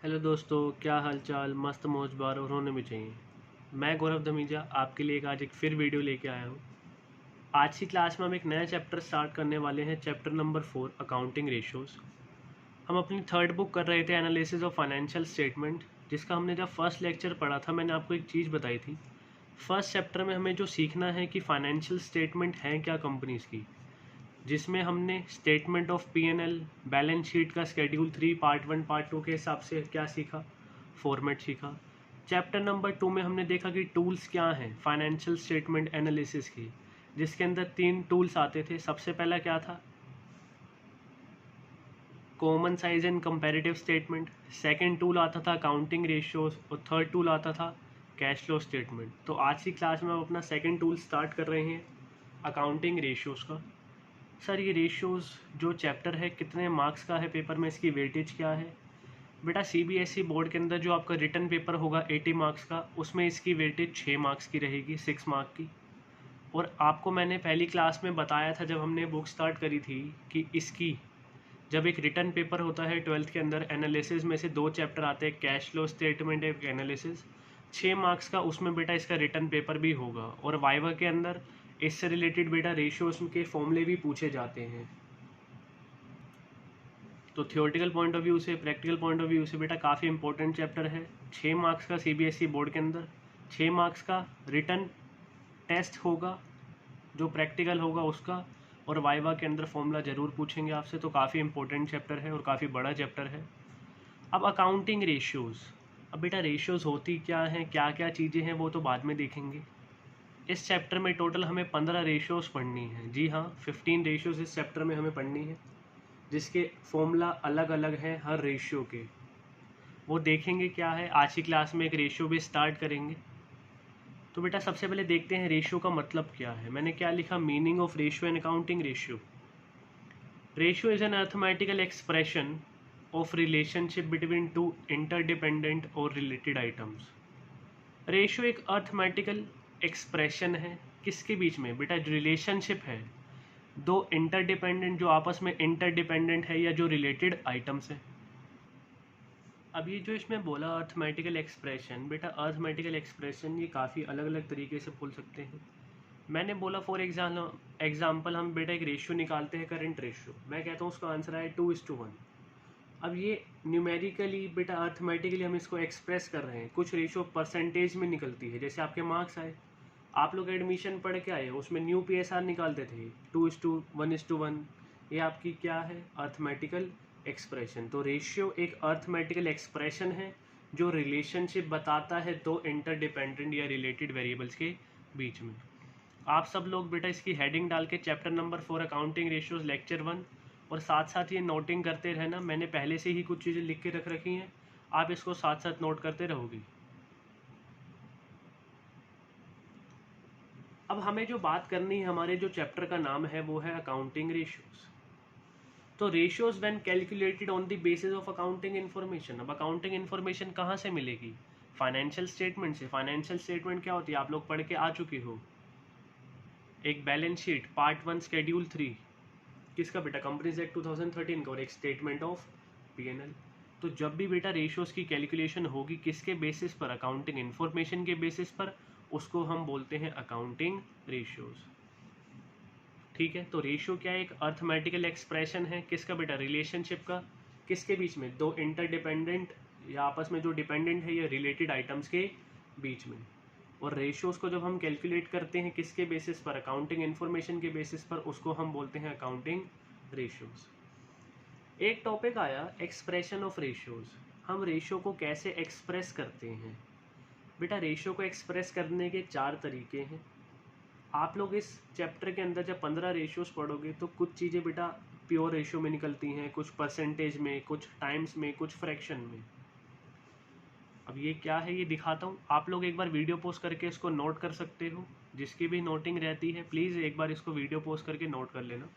Hello दोस्तों, क्या हाल चाल। मस्त मौजबार और होने भी चाहिए। मैं गौरव धमीजा आपके लिए आज एक फिर वीडियो लेके आया हूँ। आज की क्लास में हम एक नया चैप्टर स्टार्ट करने वाले हैं, चैप्टर नंबर 4 अकाउंटिंग रेशियोज़। हम अपनी थर्ड बुक कर रहे थे एनालिसिस ऑफ फाइनेंशियल स्टेटमेंट, जिसका हमने जब फर्स्ट लेक्चर पढ़ा था मैंने आपको एक चीज़ बताई थी। फर्स्ट चैप्टर में हमें जो सीखना है कि फाइनेंशियल स्टेटमेंट हैं क्या कंपनीज़ की, जिसमें हमने statement of P&L, balance sheet का शेड्यूल 3 पार्ट 1 पार्ट 2 के हिसाब से क्या सीखा, फॉर्मेट सीखा। चैप्टर नंबर 2 में हमने देखा कि टूल्स क्या हैं फाइनेंशियल स्टेटमेंट एनालिसिस की, जिसके अंदर 3 टूल्स आते थे। सबसे पहला क्या था, common size and comparative statement. Second tool आता था अकाउंटिंग रेशियोज और थर्ड टूल आता था कैश फ्लो स्टेटमेंट। तो आज की क्लास में हम अपना सेकंड टूल स्टार्ट कर रहे हैं, अकाउंटिंग रेशियोज का। सर ये रेशियोज़ जो चैप्टर है कितने मार्क्स का है, पेपर में इसकी वेटेज क्या है? बेटा सीबीएसई बोर्ड के अंदर जो आपका रिटन पेपर होगा 80 मार्क्स का, उसमें इसकी वेटेज 6 मार्क्स की रहेगी, 6 मार्क की। और आपको मैंने पहली क्लास में बताया था जब हमने बुक स्टार्ट करी थी कि इसकी जब एक रिटन पेपर होता है 12th के अंदर, एनालिसिस में से 2 चैप्टर आते हैं, कैश फ्लो स्टेटमेंट एक एनालिसिस, 6 मार्क्स का उसमें बेटा इसका रिटन पेपर भी होगा। और वाइवा के अंदर इससे रिलेटेड बेटा रेशियोज के फॉर्मूले भी पूछे जाते हैं। तो थियोरेटिकल पॉइंट ऑफ व्यू से, प्रैक्टिकल पॉइंट ऑफ व्यू से बेटा काफ़ी इंपॉर्टेंट चैप्टर है। 6 मार्क्स का सीबीएसई बोर्ड के अंदर, 6 मार्क्स का रिटन टेस्ट होगा जो प्रैक्टिकल होगा उसका, और वाइवा के अंदर फॉर्मूला ज़रूर पूछेंगे आपसे। तो काफ़ी इंपॉर्टेंट चैप्टर है और काफ़ी बड़ा चैप्टर है। अब अकाउंटिंग रेशियोज़, अब बेटा रेशियोज़ होती क्या हैं, क्या क्या चीज़ें हैं, वो तो बाद में देखेंगे। इस चैप्टर में टोटल हमें 15 रेशियोज़ पढ़नी है। जी हाँ, 15 रेशियोज़ इस चैप्टर में हमें पढ़नी है, जिसके फॉर्मूला अलग अलग हैं हर रेशियो के। वो देखेंगे क्या है, आज की क्लास में एक रेशियो भी स्टार्ट करेंगे। तो बेटा सबसे पहले देखते हैं रेशियो का मतलब क्या है। मैंने क्या लिखा, meaning of ratio and accounting ratio. Ratio is an arithmetical expression of relationship between two interdependent और रिलेटेड आइटम्स। रेशियो एक अर्थमेटिकल एक्सप्रेशन है, किसके बीच में बेटा, रिलेशनशिप है दो इंटरडिपेंडेंट, जो आपस में इंटरडिपेंडेंट है या जो रिलेटेड आइटम्स हैं। अब ये जो इसमें बोला अर्थमेटिकल एक्सप्रेशन, बेटा अर्थमेटिकल एक्सप्रेशन ये काफ़ी अलग अलग तरीके से बोल सकते हैं। मैंने बोला फॉर एग्जाम्पल हम बेटा एक रेशियो निकालते हैं, करंट रेशियो। मैं कहता हूँ उसका आंसर है 2:1। अब ये न्यूमेरिकली बेटा अर्थमेटिकली हम इसको एक्सप्रेस कर रहे हैं। कुछ रेशियो परसेंटेज में निकलती है, जैसे आपके मार्क्स आए, आप लोग एडमिशन पढ़ के आए, उसमें न्यू पीएसआर निकालते थे 2:1:1। ये आपकी क्या है, अर्थमेटिकल एक्सप्रेशन। तो रेशियो एक अर्थमेटिकल एक्सप्रेशन है जो रिलेशनशिप बताता है दो इंटरडिपेंडेंट या रिलेटेड वेरिएबल्स के बीच में। आप सब लोग बेटा इसकी हेडिंग डाल के chapter number 4 accounting ratios lecture 1, और साथ साथ ये नोटिंग करते रहना। मैंने पहले से ही कुछ चीज़ें लिख के रख रखी हैं, आप इसको साथ साथ नोट करते रहोगे। अब हमें जो बात करनी है, हमारे जो चैप्टर का नाम है वो है अकाउंटिंग रेशियोज। तो ratios when calculated on the basis of accounting information. अब अकाउंटिंग इन्फॉर्मेशन कहाँ से मिलेगी, फाइनेंशियल स्टेटमेंट से। फाइनेंशियल स्टेटमेंट क्या होती है, आप लोग पढ़ के आ चुके हो। एक बैलेंस शीट पार्ट 1 शेड्यूल 3 किसका बेटा, कंपनीज एक्ट 2013 का, और एक स्टेटमेंट ऑफ पी&एल। तो जब भी बेटा रेशियोज की कैलकुलेशन होगी किसके बेसिस पर, अकाउंटिंग इन्फॉर्मेशन के बेसिस पर, उसको हम बोलते हैं अकाउंटिंग रेशियोज। ठीक है, तो रेशियो क्या है, एक अर्थमेटिकल एक्सप्रेशन है, किसका बेटा, रिलेशनशिप का, किसके बीच में, दो इंटरडिपेंडेंट या आपस में जो डिपेंडेंट है या रिलेटेड आइटम्स के बीच में। और रेशियोज को जब हम कैलकुलेट करते हैं किसके बेसिस पर, अकाउंटिंग इन्फॉर्मेशन के बेसिस पर, उसको हम बोलते हैं अकाउंटिंग रेशियोज। एक टॉपिक आया एक्सप्रेशन ऑफ रेशियोज। हम रेशियो को कैसे एक्सप्रेस करते हैं। बेटा रेशियो को एक्सप्रेस करने के 4 तरीके हैं। आप लोग इस चैप्टर के अंदर जब 15 रेशियोज पढ़ोगे तो कुछ चीज़ें बेटा प्योर रेशियो में निकलती हैं, कुछ परसेंटेज में, कुछ टाइम्स में, कुछ फ्रैक्शन में। अब ये क्या है ये दिखाता हूँ, आप लोग एक बार वीडियो पोस्ट करके इसको नोट कर सकते हो। जिसकी भी नोटिंग रहती है प्लीज़ एक बार इसको वीडियो पोस्ट करके नोट कर लेना।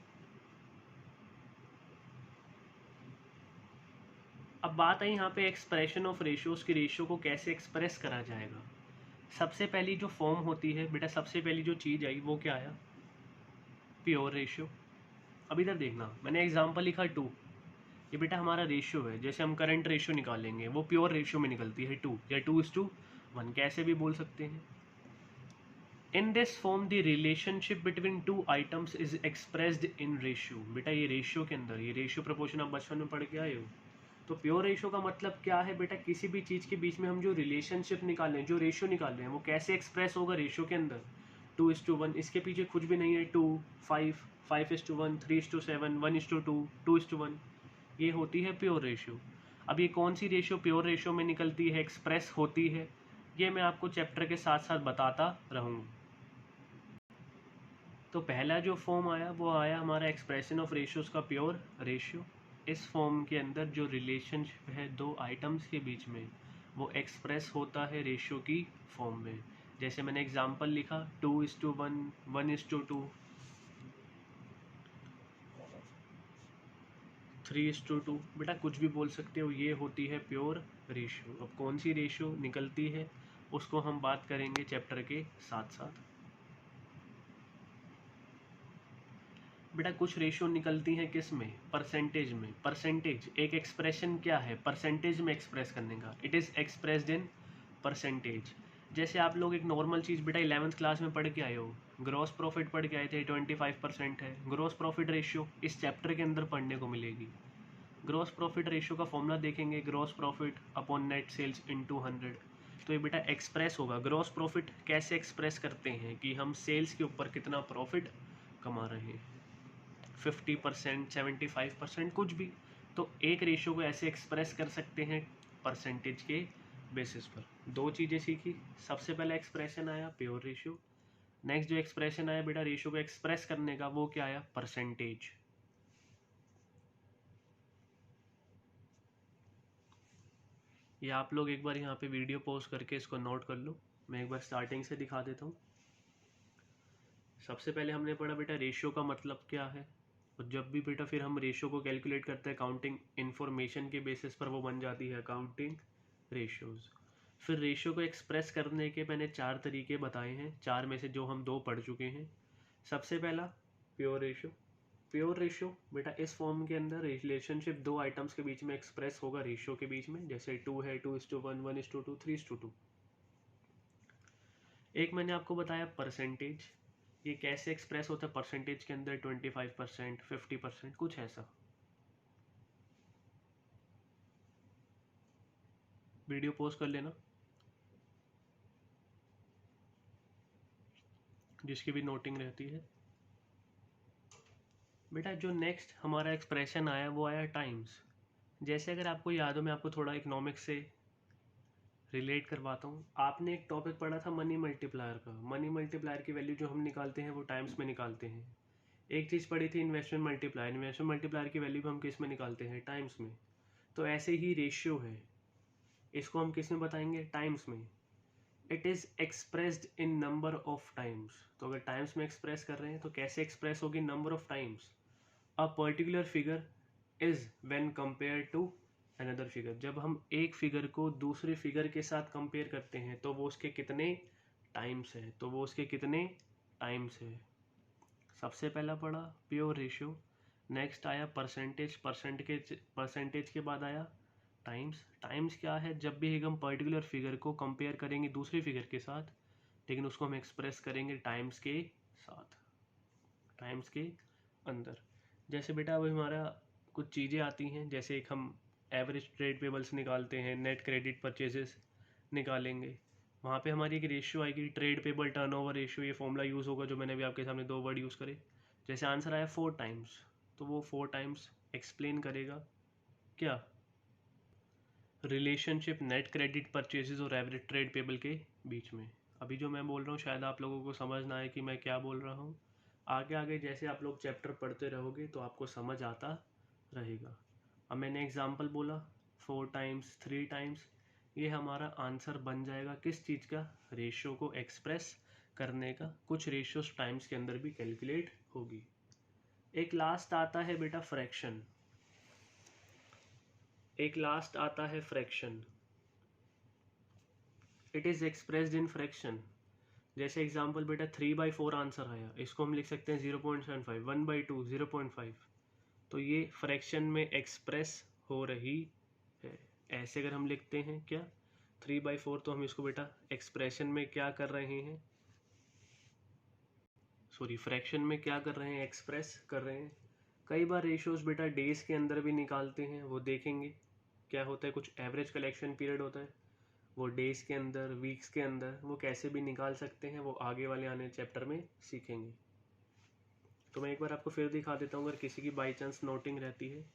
अब बात है यहाँ पे एक्सप्रेशन ऑफ रेशियोज की, रेशियो को कैसे एक्सप्रेस करा जाएगा। सबसे पहली जो फॉर्म होती है बेटा, सबसे पहली जो चीज़ आई वो क्या आया, प्योर रेशियो। अब इधर देखना, मैंने एग्जांपल लिखा 2, ये बेटा हमारा रेशियो है, जैसे हम करंट रेशियो निकालेंगे वो प्योर रेशियो में निकलती है 2 या 2:1, कैसे भी बोल सकते हैं। In this form the relationship between two items is expressed in ratio. बेटा ये रेशियो के अंदर, ये रेशियो प्रोपोर्शन आप बचपन में पढ़ के आए हो। तो प्योर रेशियो का मतलब क्या है बेटा, किसी भी चीज़ के बीच में हम जो रिलेशनशिप निकाल रहे हैं, जो रेशियो निकाल रहे हैं, वो कैसे एक्सप्रेस होगा रेशियो के अंदर। 2:1, इसके पीछे कुछ भी नहीं है। 2, 5, 5:1, 3:7, 1:2, 2:1, ये होती है प्योर रेशियो। अब ये कौन सी रेशियो प्योर रेशियो में निकलती है, एक्सप्रेस होती है, ये मैं आपको चैप्टर के साथ साथ बताता रहूँगा। तो पहला जो फॉर्म आया वो आया हमारा एक्सप्रेशन ऑफ रेशियोज का प्योर रेशियो। इस फॉर्म के अंदर जो रिलेशनशिप है दो आइटम्स के बीच में, वो एक्सप्रेस होता है रेशियो की फॉर्म में। जैसे मैंने एग्जांपल लिखा 2:1, 1:2, 3:2, बेटा कुछ भी बोल सकते हो, ये होती है प्योर रेशियो। अब कौन सी रेशियो निकलती है उसको हम बात करेंगे चैप्टर के साथ साथ। बेटा कुछ रेशियो निकलती हैं किस में, परसेंटेज में। परसेंटेज एक एक्सप्रेशन क्या है, परसेंटेज में एक्सप्रेस करने का, it is expressed in percentage. जैसे आप लोग एक नॉर्मल चीज़ बेटा 11th क्लास में पढ़ के आए हो, ग्रॉस प्रॉफिट पढ़ के आए थे, 25% है ग्रॉस प्रॉफिट रेशियो, इस चैप्टर के अंदर पढ़ने को मिलेगी। ग्रॉस प्रॉफिट रेशियो का फॉर्मूला देखेंगे, gross profit upon net sales into 100। तो ये बेटा एक्सप्रेस होगा। ग्रॉस प्रॉफिट कैसे एक्सप्रेस करते हैं कि हम सेल्स के ऊपर कितना प्रॉफिट कमा रहे हैं, 50%, 75%, कुछ भी। तो एक रेशियो को ऐसे एक्सप्रेस कर सकते हैं परसेंटेज के बेसिस पर। दो चीज़ें सीखी, सबसे पहला एक्सप्रेशन आया प्योर रेशियो, नेक्स्ट जो एक्सप्रेशन आया बेटा रेशियो को एक्सप्रेस करने का, वो क्या आया, परसेंटेज। ये आप लोग एक बार यहाँ पे वीडियो पॉज करके इसको नोट कर लो, मैं एक बार स्टार्टिंग से दिखा देता हूँ। सबसे पहले हमने पढ़ा बेटा रेशियो का मतलब क्या है, और जब भी बेटा फिर हम रेशियो को कैलकुलेट करते हैं काउंटिंग इन्फॉर्मेशन के बेसिस पर, वो बन जाती है अकाउंटिंग रेशियोज। फिर रेशियो को एक्सप्रेस करने के मैंने 4 तरीके बताए हैं, 4 में से जो हम 2 पढ़ चुके हैं। सबसे पहला प्योर रेशियो। प्योर रेशियो बेटा इस फॉर्म के अंदर रिलेशनशिप दो आइटम्स के बीच में एक्सप्रेस होगा रेशियो के बीच में, जैसे 2 है 2:1, 1:2, 3:2। एक मैंने आपको बताया परसेंटेज, ये कैसे एक्सप्रेस होता है परसेंटेज के अंदर, 25%, 50%, कुछ ऐसा। वीडियो पॉज कर लेना, जिसकी भी नोटिंग रहती है। बेटा जो नेक्स्ट हमारा एक्सप्रेशन आया वो आया टाइम्स। जैसे अगर आपको याद हो, मैं आपको थोड़ा इकोनॉमिक्स से रिलेट करवाता हूँ। आपने एक टॉपिक पढ़ा था मनी मल्टीप्लायर का, मनी मल्टीप्लायर की वैल्यू जो हम निकालते हैं वो टाइम्स में निकालते हैं। एक चीज़ पढ़ी थी इन्वेस्टमेंट मल्टीप्लायर, इन्वेस्टमेंट मल्टीप्लायर की वैल्यू हम किस में निकालते हैं, टाइम्स में। तो ऐसे ही रेशियो है, इसको हम किस में बताएंगे, टाइम्स में। It is expressed in number of times. तो अगर टाइम्स में एक्सप्रेस कर रहे हैं तो कैसे एक्सप्रेस होगी, number of times. A particular figure is when compare to another figure. जब हम एक फिगर को दूसरे फिगर के साथ कंपेयर करते हैं तो वो उसके कितने टाइम्स है, तो वो उसके कितने टाइम्स है। सबसे पहला पढ़ा प्योर रेशियो, नेक्स्ट आया परसेंटेज, परसेंटेज के बाद आया टाइम्स। टाइम्स क्या है, जब भी हम पर्टिकुलर फिगर को कंपेयर करेंगे दूसरे फिगर के साथ, लेकिन उसको हम एक्सप्रेस करेंगे टाइम्स के साथ, टाइम्स के अंदर। जैसे बेटा अब हमारा कुछ चीज़ें आती हैं, जैसे एक हम एवरेज ट्रेड पेबल्स निकालते हैं, नेट क्रेडिट परचेजेस निकालेंगे, वहाँ पे हमारी एक रेशियो आएगी ट्रेड पेबल टर्नओवर रेशियो। ये फॉर्मूला यूज़ होगा जो मैंने अभी आपके सामने 2 वर्ड यूज़ करे। जैसे आंसर आया 4 टाइम्स, तो वो 4 टाइम्स एक्सप्लेन करेगा क्या, रिलेशनशिप नेट क्रेडिट परचेजेस और एवरेज ट्रेड पेबल के बीच में। अभी जो मैं बोल रहा हूँ शायद आप लोगों को समझ ना आए कि मैं क्या बोल रहा हूँ, आगे आगे जैसे आप लोग चैप्टर पढ़ते रहोगे तो आपको समझ आता रहेगा। अब मैंने एग्जांपल बोला 4 टाइम्स, 3 टाइम्स, ये हमारा आंसर बन जाएगा किस चीज़ का, रेशियो को एक्सप्रेस करने का। कुछ रेशियोज टाइम्स के अंदर भी कैलकुलेट होगी। एक लास्ट आता है बेटा फ्रैक्शन, एक लास्ट आता है fraction, it is expressed in fraction. जैसे एग्जांपल बेटा 3/4 आंसर आया, इसको हम लिख सकते हैं 0.75, 1/2 0.5, तो ये फ्रैक्शन में एक्सप्रेस हो रही है। ऐसे अगर हम लिखते हैं क्या 3/4, तो हम इसको बेटा एक्सप्रेशन में क्या कर रहे हैं, सॉरी फ्रैक्शन में क्या कर रहे हैं, एक्सप्रेस कर रहे हैं। कई बार रेशियोज बेटा डेज के अंदर भी निकालते हैं, वो देखेंगे क्या होता है। कुछ एवरेज कलेक्शन पीरियड होता है, वो डेज के अंदर, वीक्स के अंदर, वो कैसे भी निकाल सकते हैं, वो आगे वाले आने चैप्टर में सीखेंगे। तो मैं एक बार आपको फिर दिखा देता हूँ, अगर किसी की बाई चांस नोटिंग रहती है।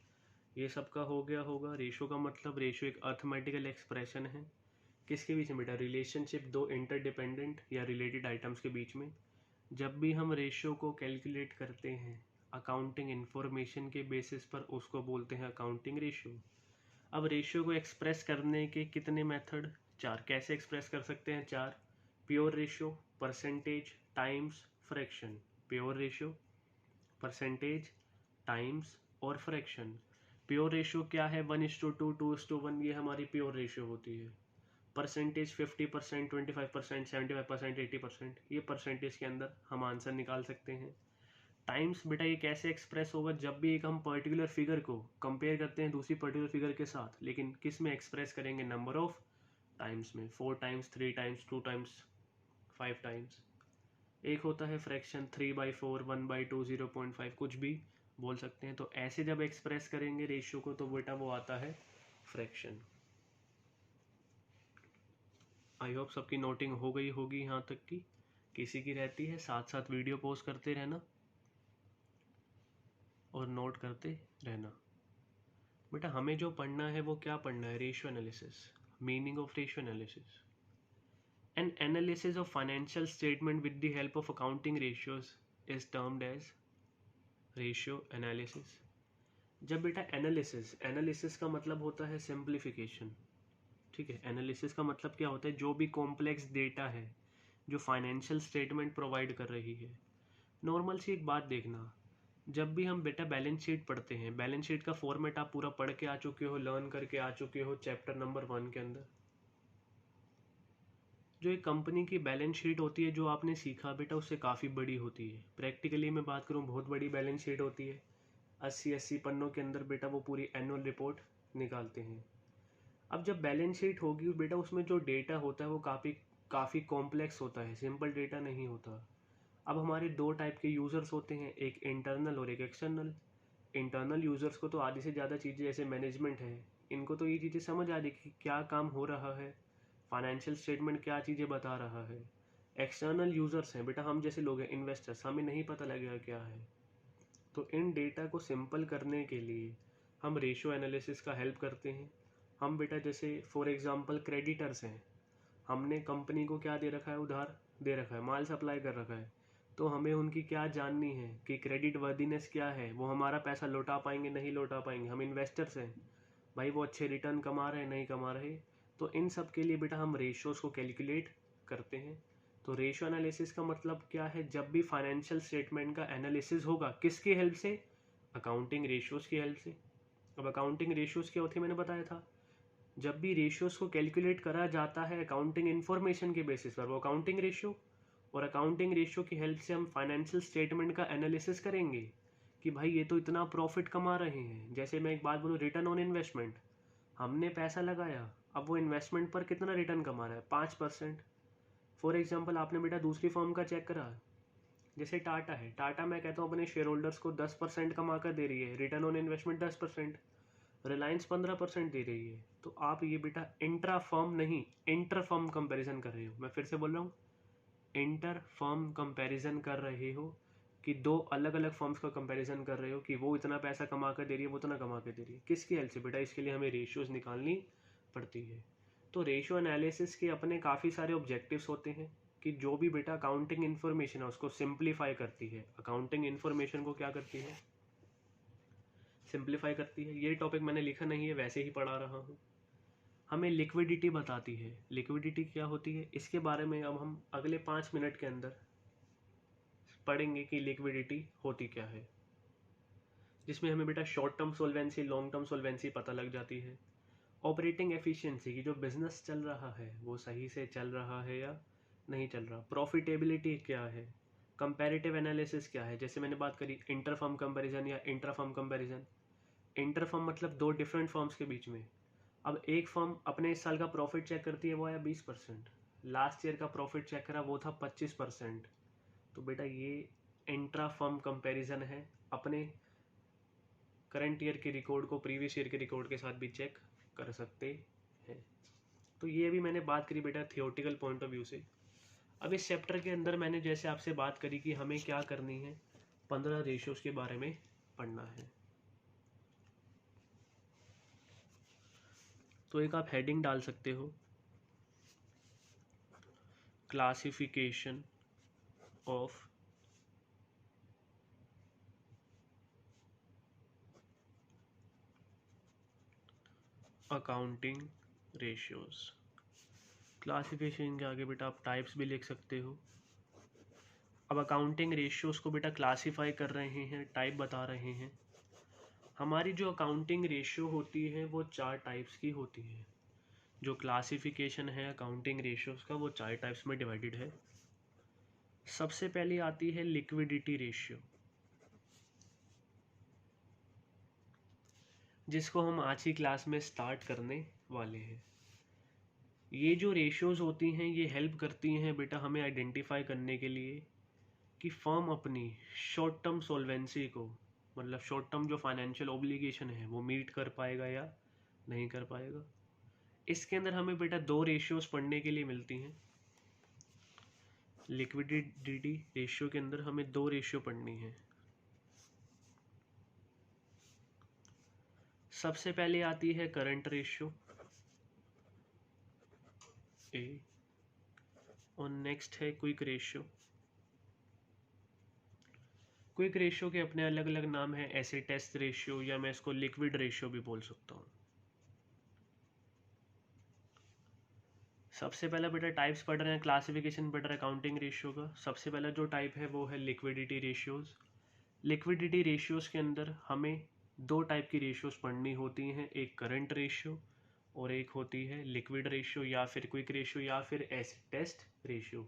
ये सबका हो गया होगा। रेशो का मतलब, रेशो एक अर्थमेटिकल एक्सप्रेशन है। किसके बीच में बेटा, रिलेशनशिप दो इंटरडिपेंडेंट या रिलेटेड आइटम्स के बीच में। जब भी हम रेशियो को कैलकुलेट करते हैं अकाउंटिंग इंफॉर्मेशन के बेसिस पर, उसको बोलते हैं अकाउंटिंग रेशियो। अब रेशियो को एक्सप्रेस करने के कितने मेथड, 4। कैसे एक्सप्रेस कर सकते हैं, 4। Pure ratio, percentage, times, fraction. Pure ratio, percentage, times और फ्रैक्शन। प्योर रेशियो क्या है, 1:2, 2:1, ये हमारी प्योर रेशियो होती है। परसेंटेज 50%, 25%, 75%, 80%, ये परसेंटेज के अंदर हम आंसर निकाल सकते हैं। टाइम्स बेटा ये कैसे एक्सप्रेस होगा, जब भी एक हम पर्टिकुलर फिगर को कंपेयर करते हैं दूसरी पर्टिकुलर फिगर के साथ, लेकिन किस में एक्सप्रेस करेंगे, नंबर ऑफ टाइम्स में, 4 टाइम्स, 3 टाइम्स, 2 टाइम्स, 5 टाइम्स। एक होता है फ्रैक्शन 3/4, 1/2, 0.5, कुछ भी बोल सकते हैं। तो ऐसे जब एक्सप्रेस करेंगे रेशियो को, तो बेटा वो आता है फ्रैक्शन। आई होप सबकी नोटिंग हो गई होगी यहाँ तक की। किसी की रहती है, साथ साथ वीडियो पोस्ट करते रहना और नोट करते रहना। बेटा हमें जो पढ़ना है वो क्या पढ़ना है, ratio analysis. Meaning of ratio analysis, an analysis of financial statement with the help of accounting ratios is termed as ratio analysis. जब बेटा एनालिसिस, एनालिसिस का मतलब होता है सिंप्लीफिकेशन, ठीक है। एनालिसिस का मतलब क्या होता है, जो भी कॉम्प्लेक्स डेटा है जो फाइनेंशियल स्टेटमेंट प्रोवाइड कर रही है। नॉर्मल सी एक बात देखना, जब भी हम बेटा बैलेंस शीट पढ़ते हैं, बैलेंस शीट का फॉर्मेट आप पूरा पढ़ के आ चुके हो, लर्न करके आ चुके हो चैप्टर नंबर 1 के अंदर। जो एक कंपनी की बैलेंस शीट होती है, जो आपने सीखा बेटा, उससे काफ़ी बड़ी होती है। प्रैक्टिकली मैं बात करूँ, बहुत बड़ी बैलेंस शीट होती है। 80 पन्नों के अंदर बेटा वो पूरी एनुअल रिपोर्ट निकालते हैं। अब जब बैलेंस शीट होगी बेटा, उसमें जो डेटा होता है वो काफ़ी कॉम्प्लेक्स होता है, सिंपल डेटा नहीं होता। अब हमारे 2 टाइप के यूज़र्स होते हैं, एक इंटरनल और एक एक्सटर्नल। इंटरनल यूज़र्स को तो आधी से ज़्यादा चीज़ें, जैसे मैनेजमेंट है, इनको तो ये चीज़ें समझ आ रही कि क्या काम हो रहा है, फाइनेंशियल स्टेटमेंट क्या चीज़ें बता रहा है। एक्सटर्नल यूज़र्स हैं बेटा, हम जैसे लोग हैं, इन्वेस्टर्स, हमें नहीं पता लगेगा क्या है। तो इन डेटा को सिंपल करने के लिए हम रेशियो एनालिसिस का हेल्प करते हैं। हम बेटा जैसे फॉर एग्जांपल क्रेडिटर्स हैं, हमने कंपनी को क्या दे रखा है, उधार दे रखा है, माल सप्लाई कर रखा है। तो हमें उनकी क्या जाननी है कि क्रेडिट वर्दीनेस क्या है, वो हमारा पैसा लौटा पाएंगे, नहीं लौटा पाएंगे। हम इन्वेस्टर्स हैं भाई, वो अच्छे रिटर्न कमा रहे हैं, नहीं कमा रहे। तो इन सब के लिए बेटा हम रेशियोज को कैलकुलेट करते हैं। तो रेशियो एनालिसिस का मतलब क्या है, जब भी फाइनेंशियल स्टेटमेंट का एनालिसिस होगा, किसकी हेल्प से, अकाउंटिंग रेशियोज की हेल्प से। अब अकाउंटिंग रेशियोज क्या होती है, मैंने बताया था, जब भी रेशियोज को कैलकुलेट करा जाता है अकाउंटिंग इन्फॉर्मेशन के बेसिस पर, वो अकाउंटिंग रेशियो। और अकाउंटिंग रेशियो की हेल्प से हम फाइनेंशियल स्टेटमेंट का एनालिसिस करेंगे कि भाई ये तो इतना प्रॉफिट कमा रहे हैं। जैसे मैं एक बात बोलूँ, रिटर्न ऑन इन्वेस्टमेंट, हमने पैसा लगाया, अब वो इन्वेस्टमेंट पर कितना रिटर्न कमा रहा है, 5%। फॉर एग्जाम्पल आपने बेटा दूसरी फर्म का चेक करा, जैसे टाटा है, टाटा मैं कहता हूँ अपने शेयर होल्डर्स को 10% कमा कर दे रही है, रिटर्न ऑन इन्वेस्टमेंट 10%। रिलायंस 15% दे रही है। तो आप ये बेटा इंट्रा फर्म नहीं, इंटर फर्म कंपेरिजन कर रहे हो। मैं फिर से बोल रहा हूँ, इंटर फर्म कंपैरिजन कर रहे हो कि दो अलग अलग फर्म्स का कंपैरिजन कर रहे हो कि वो इतना पैसा कमा कर दे रही है, वो इतना कमा कर दे रही है। किसकी हेल्प से बेटा, इसके लिए हमें रेशियोज निकालनी पड़ती है। तो रेशियो एनालिसिस के अपने काफ़ी सारे ऑब्जेक्टिव्स होते हैं कि जो भी बेटा अकाउंटिंग इन्फॉर्मेशन है उसको सिंप्लीफाई करती है। अकाउंटिंग इन्फॉर्मेशन को क्या करती है, सिंप्लीफाई करती है। ये टॉपिक मैंने लिखा नहीं है, वैसे ही पढ़ा रहा हूँ। हमें लिक्विडिटी बताती है, लिक्विडिटी क्या होती है, इसके बारे में अब हम अगले 5 मिनट के अंदर पढ़ेंगे कि लिक्विडिटी होती क्या है, जिसमें हमें बेटा शॉर्ट टर्म सोल्वेंसी, लॉन्ग टर्म सोल्वेंसी पता लग जाती है। ऑपरेटिंग एफिशिएंसी की, जो बिजनेस चल रहा है वो सही से चल रहा है या नहीं चल रहा। प्रॉफिटेबिलिटी क्या है, कंपैरेटिव एनालिसिस क्या है, जैसे मैंने बात करी इंटर फर्म कंपैरिजन या intra firm comparison. Inter firm मतलब दो डिफरेंट फर्म्स के बीच में। अब एक फर्म अपने इस साल का प्रॉफिट चेक करती है, वो आया 20%, लास्ट ईयर का प्रॉफिट चेक करा वो था 25%, तो बेटा ये इंट्रा फर्म कंपैरिजन है, अपने करंट ईयर के रिकॉर्ड को प्रीवियस ईयर के रिकॉर्ड के साथ भी चेक कर सकते हैं। तो ये भी मैंने बात करी बेटा थियोरटिकल पॉइंट ऑफ व्यू से। अब इस चैप्टर के अंदर मैंने जैसे आपसे बात करी कि हमें क्या करनी है, 15 रेशियोज के बारे में पढ़ना है। तो एक आप हेडिंग डाल सकते हो, classification of accounting ratios. Classification के आगे बेटा आप टाइप्स भी लिख सकते हो। अब अकाउंटिंग रेशियोज को बेटा क्लासिफाई कर रहे हैं, टाइप बता रहे हैं। हमारी जो अकाउंटिंग रेशियो होती है वो 4 टाइप्स की होती है। जो क्लासिफिकेशन है अकाउंटिंग रेशियोज का वो 4 टाइप्स में डिवाइडेड है। सबसे पहले आती है लिक्विडिटी रेशियो, जिसको हम आज की क्लास में स्टार्ट करने वाले हैं। ये जो रेशियोज होती हैं ये हेल्प करती हैं बेटा हमें आइडेंटिफाई करने के लिए कि फर्म अपनी शॉर्ट टर्म सोल्वेंसी को, मतलब शॉर्ट टर्म जो फाइनेंशियल ऑब्लिगेशन है वो मीट कर पाएगा या नहीं कर पाएगा। इसके अंदर हमें बेटा 2 रेशियोज पढ़ने के लिए मिलती हैं। लिक्विडिटी रेशियो के अंदर हमें 2 रेशियो पढ़नी है। सबसे पहले आती है करंट रेशियो ए, और नेक्स्ट है क्विक रेशियो। क्विक रेशियो के अपने अलग अलग नाम है, एसिड टेस्ट रेशियो, या मैं इसको लिक्विड रेशियो भी बोल सकता हूँ। सबसे पहला बेटा टाइप्स पढ़ रहे हैं, क्लासिफिकेशन पढ़ रहे हैं अकाउंटिंग रेशियो का। सबसे पहला जो टाइप है वो है लिक्विडिटी रेशियोज। लिक्विडिटी रेशियोज के अंदर हमें 2 टाइप की रेशियोज पढ़नी होती हैं, एक करंट रेशियो और एक होती है लिक्विड रेशियो या फिर क्विक रेशियो या फिर एसिड टेस्ट रेशियो।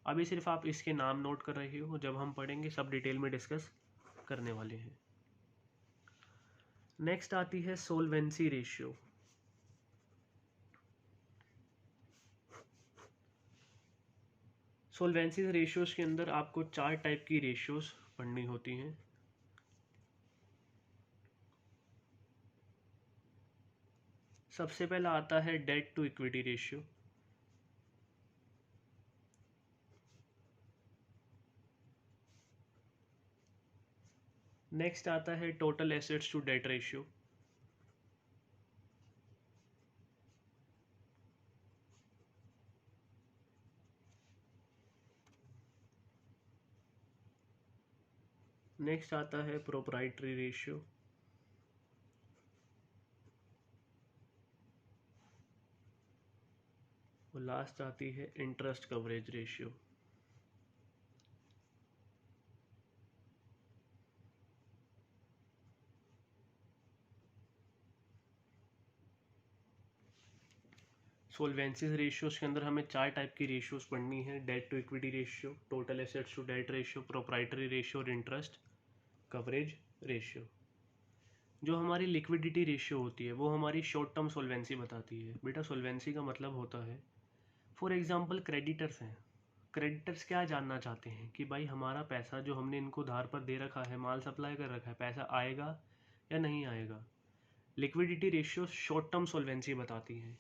अभी सिर्फ आप इसके नाम नोट कर रहे हो, जब हम पढ़ेंगे सब डिटेल में डिस्कस करने वाले हैं। नेक्स्ट आती है सोल्वेंसी रेशियो। सोल्वेंसी रेशियोज के अंदर आपको 4 टाइप की रेशियोज पढ़नी होती हैं। सबसे पहला आता है debt to equity ratio. Next आता है total assets to debt ratio. Next आता है प्रोप्राइटरी रेशियो। और लास्ट आती है interest coverage ratio. Solvency ratios के अंदर हमें 4 टाइप की रेशियोज पढ़नी है, debt to equity ratio, total assets to debt ratio, proprietary ratio और इंटरेस्ट कवरेज रेशियो। जो हमारी लिक्विडिटी रेशियो होती है वो हमारी शॉर्ट टर्म सोल्वेंसी बताती है। बेटा सोल्वेंसी का मतलब होता है, फॉर एग्जांपल क्रेडिटर्स हैं, क्रेडिटर्स क्या जानना चाहते हैं कि भाई हमारा पैसा जो हमने इनको उधार पर दे रखा है, माल सप्लाई कर रखा है, पैसा आएगा या नहीं आएगा। Liquidity ratio short term solvency बताती है।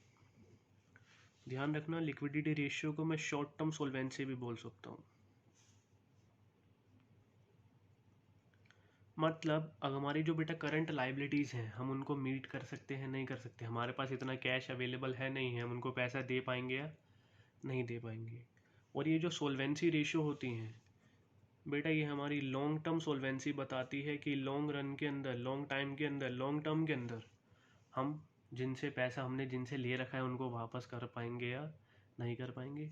ध्यान रखना, लिक्विडिटी रेशियो को मैं शॉर्ट टर्म सोल्वेंसी भी बोल सकता हूँ। मतलब अगर हमारी जो बेटा करंट लाइबिलिटीज़ हैं हम उनको मीट कर सकते हैं नहीं कर सकते, हमारे पास इतना कैश अवेलेबल है नहीं है, हम उनको पैसा दे पाएंगे या नहीं दे पाएंगे। और ये जो सोल्वेंसी रेशियो होती हैं बेटा ये हमारी लॉन्ग टर्म सोल्वेंसी बताती है कि लॉन्ग रन के अंदर, लॉन्ग टाइम के अंदर, लॉन्ग टर्म के अंदर हम जिनसे पैसा हमने जिनसे ले रखा है उनको वापस कर पाएंगे या नहीं कर पाएंगे।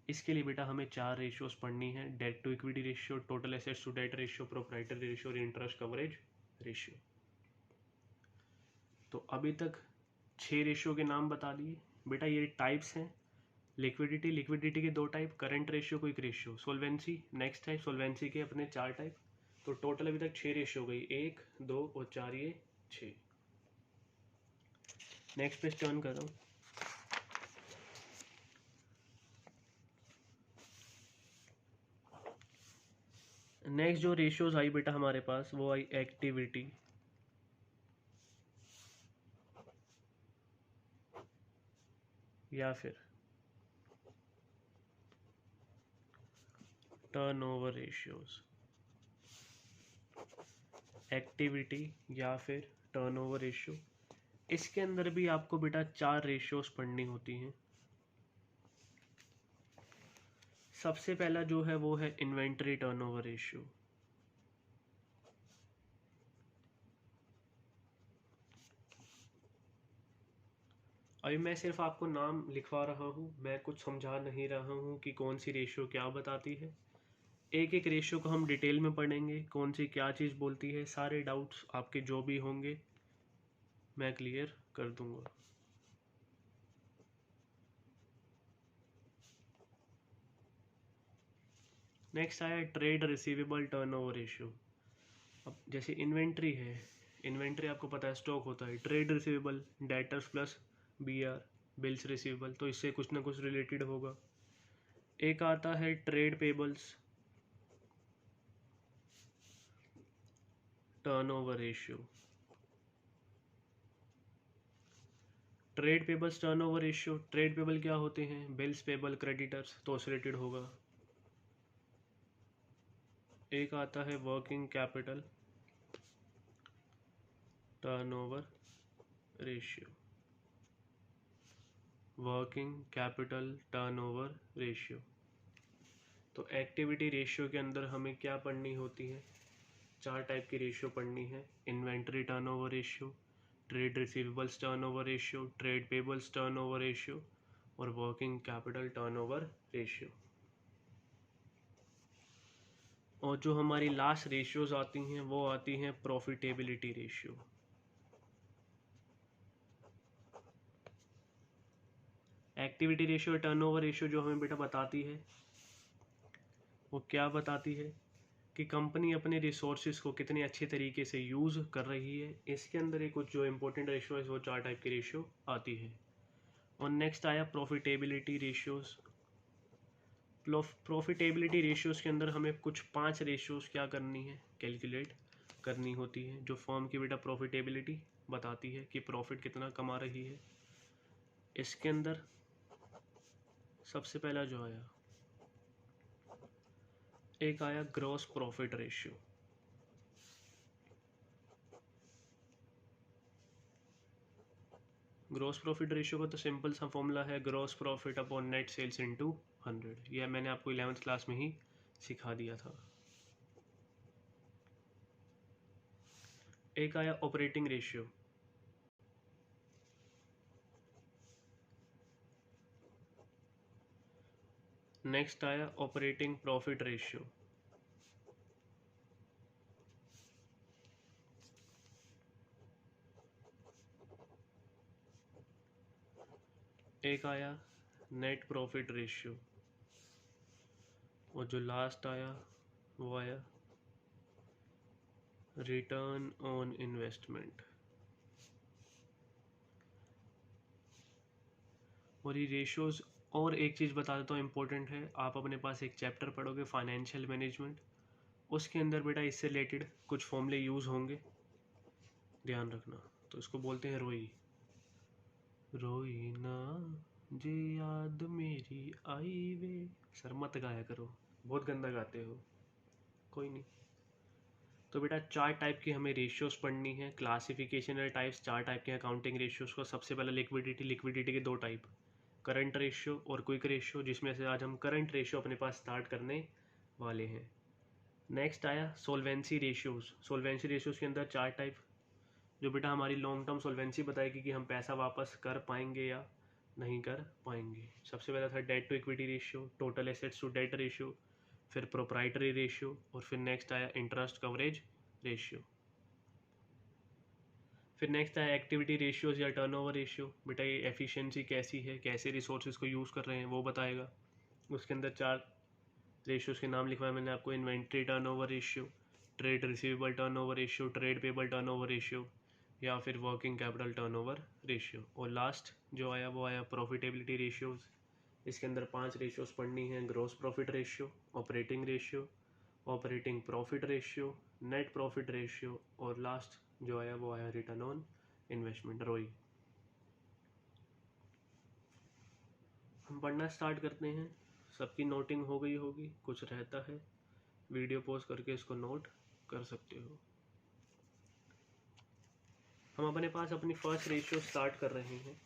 इसके लिए बेटा हमें 4 रेशियोज पढ़नी है, debt to equity ratio, total assets to debt ratio, proprietary ratio और इंटरेस्ट कवरेज रेशियो। तो अभी तक 6 रेशियो के नाम बता दिए। बेटा ये टाइप्स हैं, लिक्विडिटी, लिक्विडिटी के दो type, current ratio, quick ratio. Solvency next type, solvency के अपने 4 टाइप। तो टोटल अभी तक 6 रेशियो हो गई, 1 2 और 4, ये 6। नेक्स्ट पेज टर्न कर रहा हूँ। नेक्स्ट जो रेशियोज आई बेटा हमारे पास, वो आई एक्टिविटी, या फिर टर्नओवर रेशियोज। एक्टिविटी या फिर टर्नओवर रेशियो। इसके अंदर भी आपको बेटा 4 रेशियोज पढ़नी होती हैं। सबसे पहला जो है वो है इन्वेंट्री टर्नओवर रेशियो। अभी मैं सिर्फ आपको नाम लिखवा रहा हूँ, मैं कुछ समझा नहीं रहा हूँ कि कौन सी रेशियो क्या बताती है। एक एक रेशियो को हम डिटेल में पढ़ेंगे, कौन सी क्या चीज़ बोलती है। सारे डाउट्स आपके जो भी होंगे मैं क्लियर कर दूंगा। नेक्स्ट आया ट्रेड रिसीवेबल टर्नओवर रेशियो। अब जैसे इन्वेंट्री है, इन्वेंट्री आपको पता है स्टॉक होता है। Trade receivable debtors plus BR, bills receivable, तो इससे कुछ ना कुछ रिलेटेड होगा। एक आता है trade payables turnover ratio. Trade payables turnover ratio, trade payable क्या होते हैं, बिल्स पेबल क्रेडिटर्स, तो उससे रिलेटेड होगा। एक आता है working capital turnover ratio, working capital turnover ratio. तो एक्टिविटी रेशियो के अंदर हमें क्या पढ़नी होती है, 4 टाइप की रेशियो पढ़नी है। Inventory turnover ratio, trade receivables turnover ratio, trade payables turnover ratio और वर्किंग कैपिटल टर्नओवर रेशियो। और जो हमारी लास्ट रेशियोज आती हैं वो आती हैं profitability ratio. Activity ratio, turnover ratio जो हमें बेटा बताती है वो क्या बताती है कि कंपनी अपने रिसोर्सेज को कितने अच्छे तरीके से यूज़ कर रही है। इसके अंदर एक कुछ जो इंपॉर्टेंट रेशियो है वो 4 टाइप की रेशियो आती है। और नेक्स्ट आया प्रॉफिटेबिलिटी रेशियोज। प्रॉफिटेबिलिटी रेशियोज के अंदर हमें कुछ 5 रेशियोज क्या करनी है, कैलकुलेट करनी होती है, जो फर्म की बेटा प्रॉफिटेबिलिटी बताती है कि प्रॉफिट कितना कमा रही है। इसके अंदर सबसे पहला जो आया, एक आया gross profit ratio. Gross profit ratio का तो सिंपल सा फॉर्मूला है gross profit upon net sales into 100। यह मैंने आपको 11th क्लास में ही सिखा दिया था। एक आया ऑपरेटिंग रेशियो। नेक्स्ट आया ऑपरेटिंग प्रॉफिट रेशियो। एक आया नेट प्रॉफिट रेशियो और जो लास्ट आया वो आया रिटर्न ऑन इन्वेस्टमेंट। और ये रेशियोज, और एक चीज़ बता देता हूँ इम्पोर्टेंट है, आप अपने पास एक चैप्टर पढ़ोगे फाइनेंशियल मैनेजमेंट, उसके अंदर बेटा इससे रिलेटेड कुछ फॉर्मूले यूज़ होंगे, ध्यान रखना। तो इसको बोलते हैं रोई। रोई ना जे याद मेरी आई वे। सर मत गाया करो, बहुत गंदा गाते हो। कोई नहीं। तो बेटा 4 टाइप की हमें रेशियोज पढ़नी है, क्लासिफिकेशनल टाइप्स 4 टाइप के अकाउंटिंग रेशियोज को। सबसे पहले लिक्विडिटी, लिक्विडिटी के 2 टाइप, करंट रेशियो और क्विक रेशियो, जिसमें से आज हम करंट रेशियो अपने पास स्टार्ट करने वाले हैं। नेक्स्ट आया सोल्वेंसी रेशियोज। सोल्वेंसी रेशियोज के अंदर 4 टाइप, जो बेटा हमारी लॉन्ग टर्म सोल्वेंसी बताएगी कि हम पैसा वापस कर पाएंगे या नहीं कर पाएंगे। सबसे पहला था debt to equity ratio, total assets to debt ratio, फिर प्रोप्राइटरी रेशियो और फिर नेक्स्ट आया इंटरेस्ट कवरेज रेशियो। फिर नेक्स्ट है एक्टिविटी रेशियोज या टर्नओवर रेशियो। बेटा ये एफिशिएंसी कैसी है, कैसे रिसोर्सेज को यूज़ कर रहे हैं वो बताएगा। उसके अंदर 4 रेशियोज के नाम लिखवाए मैंने आपको, inventory turnover ratio, trade receivable turnover ratio, trade payable turnover ratio, या फिर वर्किंग कैपिटल टर्नओवर रेशियो। और लास्ट जो आया वो आया प्रॉफिटेबिलिटी रेशियोज। इसके अंदर 5 रेशियोज पढ़नी है, gross profit ratio, operating ratio, operating profit ratio, net profit ratio, और लास्ट जो आया वो आया रिटर्न ऑन इन्वेस्टमेंट, रोई। हम पढ़ना स्टार्ट करते हैं। सबकी नोटिंग हो गई होगी, कुछ रहता है वीडियो पॉज करके इसको नोट कर सकते हो। हम अपने पास अपनी फर्स्ट रेशियो स्टार्ट कर रहे हैं।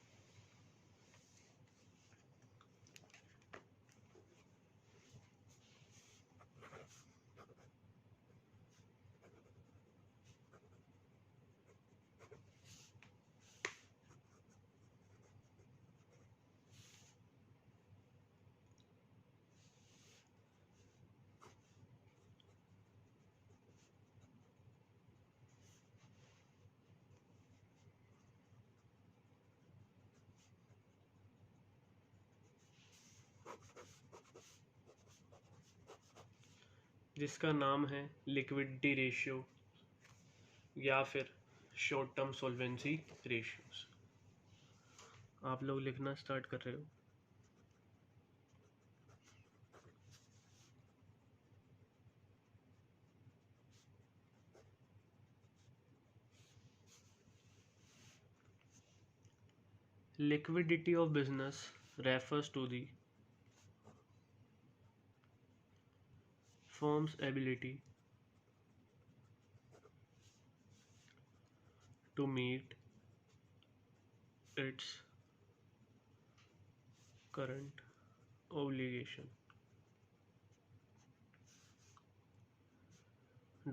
जिसका नाम है लिक्विडिटी रेशियो या फिर शॉर्ट टर्म सॉल्वेंसी रेशियोज। आप लोग लिखना स्टार्ट कर रहे हो। Liquidity of business refers to the firm's ability to meet its current obligation,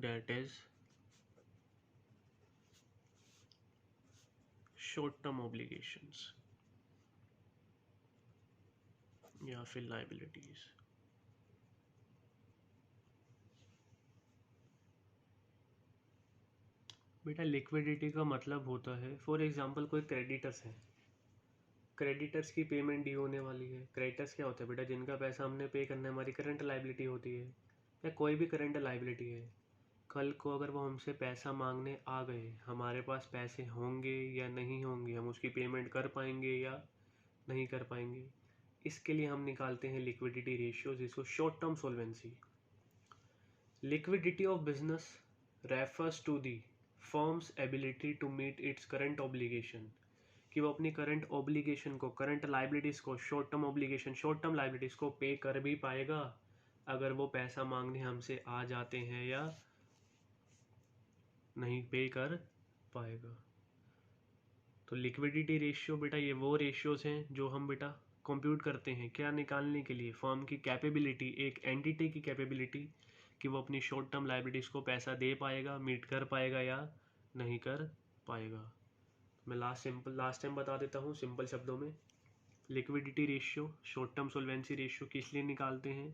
that is short-term obligations या फिर liabilities। बेटा लिक्विडिटी का मतलब होता है, फॉर एग्जांपल कोई क्रेडिटर्स है, क्रेडिटर्स की पेमेंट ड्यू होने वाली है। क्रेडिटर्स क्या होता है बेटा, जिनका पैसा हमने पे करना है, हमारी करंट लाइबिलिटी होती है या कोई भी करंट लाइबिलिटी है। कल को अगर वो हमसे पैसा मांगने आ गए, हमारे पास पैसे होंगे या नहीं होंगे, हम उसकी पेमेंट कर पाएंगे या नहीं कर पाएंगे, इसके लिए हम निकालते हैं लिक्विडिटी रेशियो, जिसको short term solvency. Liquidity of business refers to the firm's ability to meet its current obligation, कि वो अपनी करंट ऑब्लिगेशन को, करंट लाइबिलिटीज को, short term obligation, short term liabilities को पे कर भी पाएगा अगर वो पैसा मांगने हमसे आ जाते हैं या नहीं पे कर पाएगा। तो लिक्विडिटी रेशियो बेटा ये वो रेशियोज हैं जो हम बेटा कंप्यूट करते हैं, क्या निकालने के लिए, फर्म की कैपेबिलिटी, एक एंटिटी की कैपेबिलिटी कि वो अपनी शॉर्ट टर्म लाइबिलिटीज को पैसा दे पाएगा, मीट कर पाएगा या नहीं कर पाएगा। मैं लास्ट टाइम बता देता हूँ सिंपल शब्दों में। Liquidity ratio, short term solvency ratio किस लिए निकालते हैं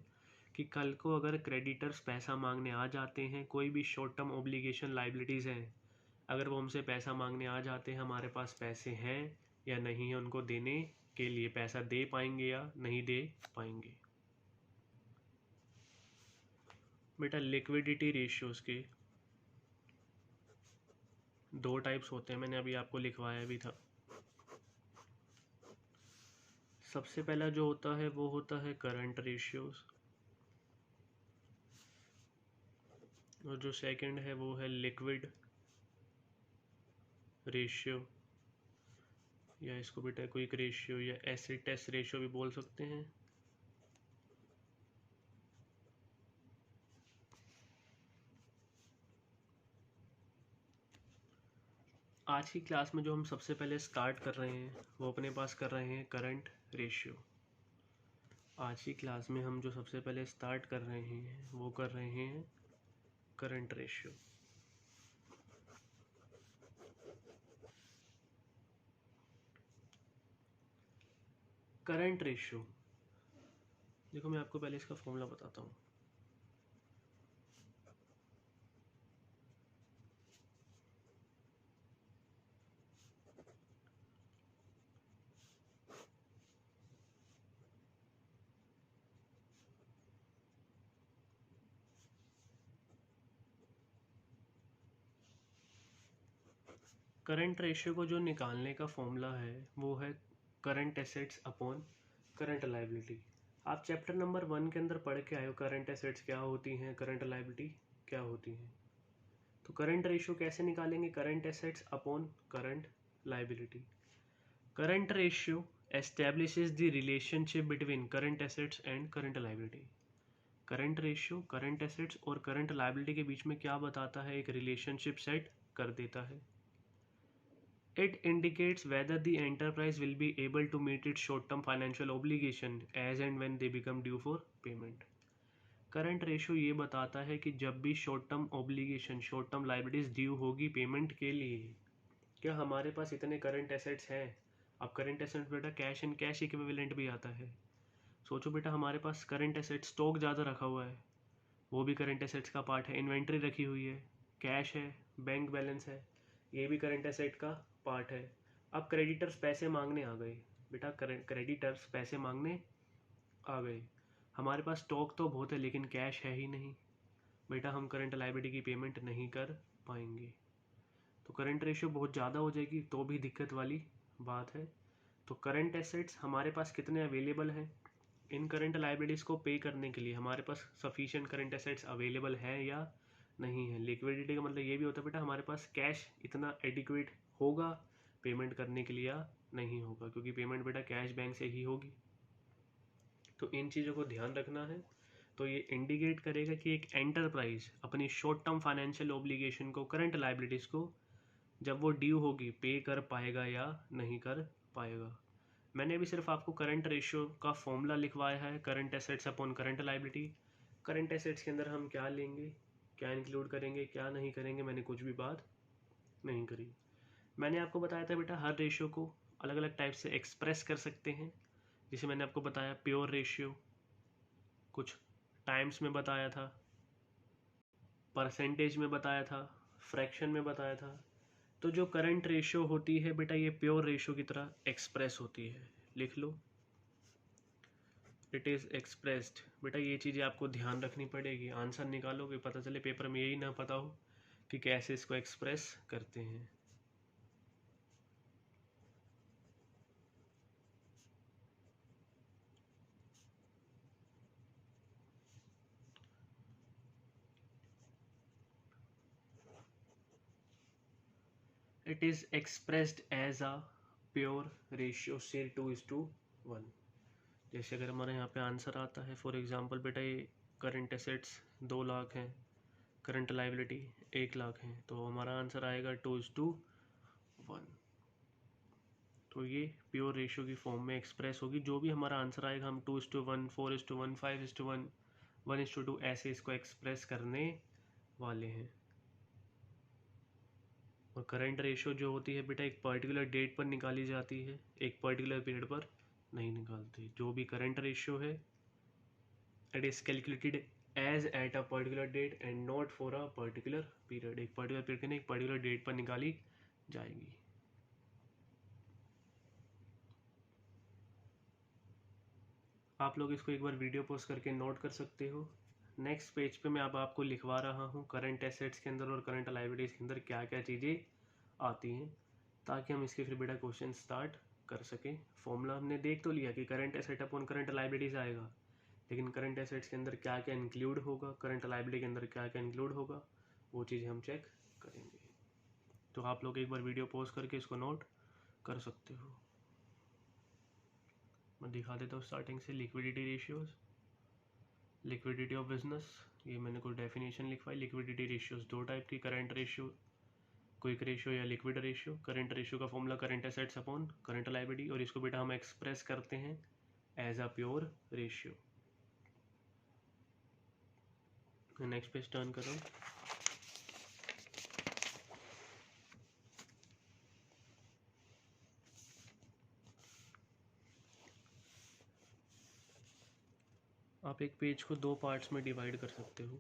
कि कल को अगर क्रेडिटर्स पैसा मांगने आ जाते हैं, कोई भी शॉर्ट टर्म ऑब्लिगेशन लाइबिलिटीज़ हैं, अगर वो हमसे पैसा मांगने आ जाते हैं, हमारे पास पैसे हैं या नहीं है उनको देने के लिए, पैसा दे पाएंगे या नहीं दे पाएंगे। बेटा लिक्विडिटी रेशियोज के 2 टाइप्स होते हैं, मैंने अभी आपको लिखवाया भी था। सबसे पहला जो होता है वो होता है करंट रेशियोज, और जो सेकंड है वो है लिक्विड रेशियो, या इसको बेटा क्विक रेशियो या एसिड टेस्ट रेशियो भी बोल सकते हैं। आज की क्लास में जो हम सबसे पहले स्टार्ट कर रहे हैं वो अपने पास कर रहे हैं करंट रेशियो। आज की क्लास में हम जो सबसे पहले स्टार्ट कर रहे हैं वो कर रहे हैं करंट रेशियो। करंट रेशियो देखो, मैं आपको पहले इसका फॉर्मूला बताता हूँ। करंट रेशियो को जो निकालने का फॉर्मूला है वो है current assets upon current liability. आप चैप्टर नंबर 1 के अंदर पढ़ के आए हो करंट एसेट्स क्या होती हैं, करंट लाइबिलिटी क्या होती हैं। तो करंट रेशियो कैसे निकालेंगे, current assets upon current liability. Current ratio establishes the relationship between current assets and current liability. Current ratio current assets और करंट लाइबिलिटी के बीच में क्या बताता है, एक रिलेशनशिप सेट कर देता है। It indicates whether the enterprise will be able to meet its short-term financial obligation as and when they become due for payment. Current ratio ये बताता है कि जब भी short term obligation, short term liabilities due होगी payment के लिए, क्या हमारे पास इतने करंट एसेट्स हैं। अब करंट एसेट्स बेटा कैश एंड कैश इक्विवेलेंट भी आता है। सोचो बेटा हमारे पास करंट एसेट स्टॉक ज़्यादा रखा हुआ है, वो भी करंट एसेट्स का पार्ट है। इन्वेंट्री रखी हुई है, कैश है, बैंक बैलेंस है, ये भी करंट एसेट का पार्ट है। अब क्रेडिटर्स पैसे मांगने आ गए बेटा, क्रेडिटर्स पैसे मांगने आ गए। हमारे पास स्टॉक तो बहुत है लेकिन कैश है ही नहीं बेटा, हम करंट लायबिलिटी की पेमेंट नहीं कर पाएंगे। तो करंट रेशियो बहुत ज़्यादा हो जाएगी तो भी दिक्कत वाली बात है। तो करंट एसेट्स हमारे पास कितने अवेलेबल हैं, इन करंट लायबिलिटीज़ को पे करने के लिए हमारे पास सफिशिएंट करंट एसेट्स अवेलेबल हैं या नहीं है। लिक्विडिटी का मतलब ये भी होता है बेटा हमारे पास कैश इतना एडिक्वेट होगा पेमेंट करने के लिए या नहीं होगा, क्योंकि पेमेंट बेटा कैश बैंक से ही होगी। तो इन चीज़ों को ध्यान रखना है। तो ये इंडिकेट करेगा कि एक एंटरप्राइज अपनी शॉर्ट टर्म फाइनेंशियल ऑब्लिगेशन को, करंट लायबिलिटीज़ को जब वो ड्यू होगी पे कर पाएगा या नहीं कर पाएगा। मैंने अभी सिर्फ आपको करंट रेशियो का फॉर्मूला लिखवाया है, current assets upon current liability. Current assets के अंदर हम क्या लेंगे, क्या इंक्लूड करेंगे, क्या नहीं करेंगे, मैंने कुछ भी बात नहीं करी। मैंने आपको बताया था बेटा हर रेशियो को अलग अलग टाइप से एक्सप्रेस कर सकते हैं। जिसे मैंने आपको बताया प्योर रेशियो, कुछ टाइम्स में बताया था, परसेंटेज में बताया था, फ्रैक्शन में बताया था। तो जो करंट रेशियो होती है बेटा ये प्योर रेशियो की तरह एक्सप्रेस होती है। लिख लो, इट इज़ एक्सप्रेस्ड। बेटा ये चीज़ें आपको ध्यान रखनी पड़ेगी, आंसर निकालोगे पता चले पेपर में यही ना पता हो कि कैसे इसको एक्सप्रेस करते हैं। It is expressed as a pure ratio से 2:1। जैसे अगर हमारे यहाँ पे आंसर आता है फॉर एग्जांपल बेटा ये करंट एसेट्स 2 लाख हैं, करंट लायबिलिटी 1 लाख हैं, तो हमारा आंसर आएगा 2:1। तो ये प्योर रेशियो की फॉर्म में एक्सप्रेस होगी। जो भी हमारा आंसर आएगा हम 2:1, 4:1, 5:1, 1:2 ऐसे इसको एक्सप्रेस करने वाले हैं। और करंट रेशियो जो होती है बेटा एक पर्टिकुलर डेट पर निकाली जाती है, एक पर्टिकुलर पीरियड पर नहीं निकालती। जो भी करंट रेशियो है it is calculated as at a particular date and not for a particular period. एक पर्टिकुलर पीरियड के नहीं, एक पर्टिकुलर डेट पर निकाली जाएगी। आप लोग इसको एक बार वीडियो पॉज करके नोट कर सकते हो। नेक्स्ट पेज पे मैं अब आपको लिखवा रहा हूँ करंट एसेट्स के अंदर और करंट लायबिलिटीज़ के अंदर क्या क्या चीज़ें आती हैं, ताकि हम इसके फिर बेटा क्वेश्चन स्टार्ट कर सकें। फॉर्मूला हमने देख तो लिया कि current asset upon current liabilities आएगा, लेकिन करंट एसेट्स के अंदर क्या क्या इंक्लूड होगा, करंट लायबिलिटी के अंदर क्या क्या इंक्लूड होगा, वो चीज़ें हम चेक करेंगे। तो आप लोग एक बार वीडियो पॉज करके इसको नोट कर सकते हो। मैं दिखा देता हूँ स्टार्टिंग से। Liquidity ratios, liquidity of business, ये मैंने कोई डेफिनेशन लिखवाई। लिक्विडिटी रेशियोज 2 टाइप की, करंट रेशियो, क्विक रेशियो या लिक्विड रेशियो। करंट रेशियो का formula current assets upon current liability, और इसको बेटा हम एक्सप्रेस करते हैं as a pure ratio. Next page turn करो। आप एक पेज को 2 पार्ट्स में डिवाइड कर सकते हो।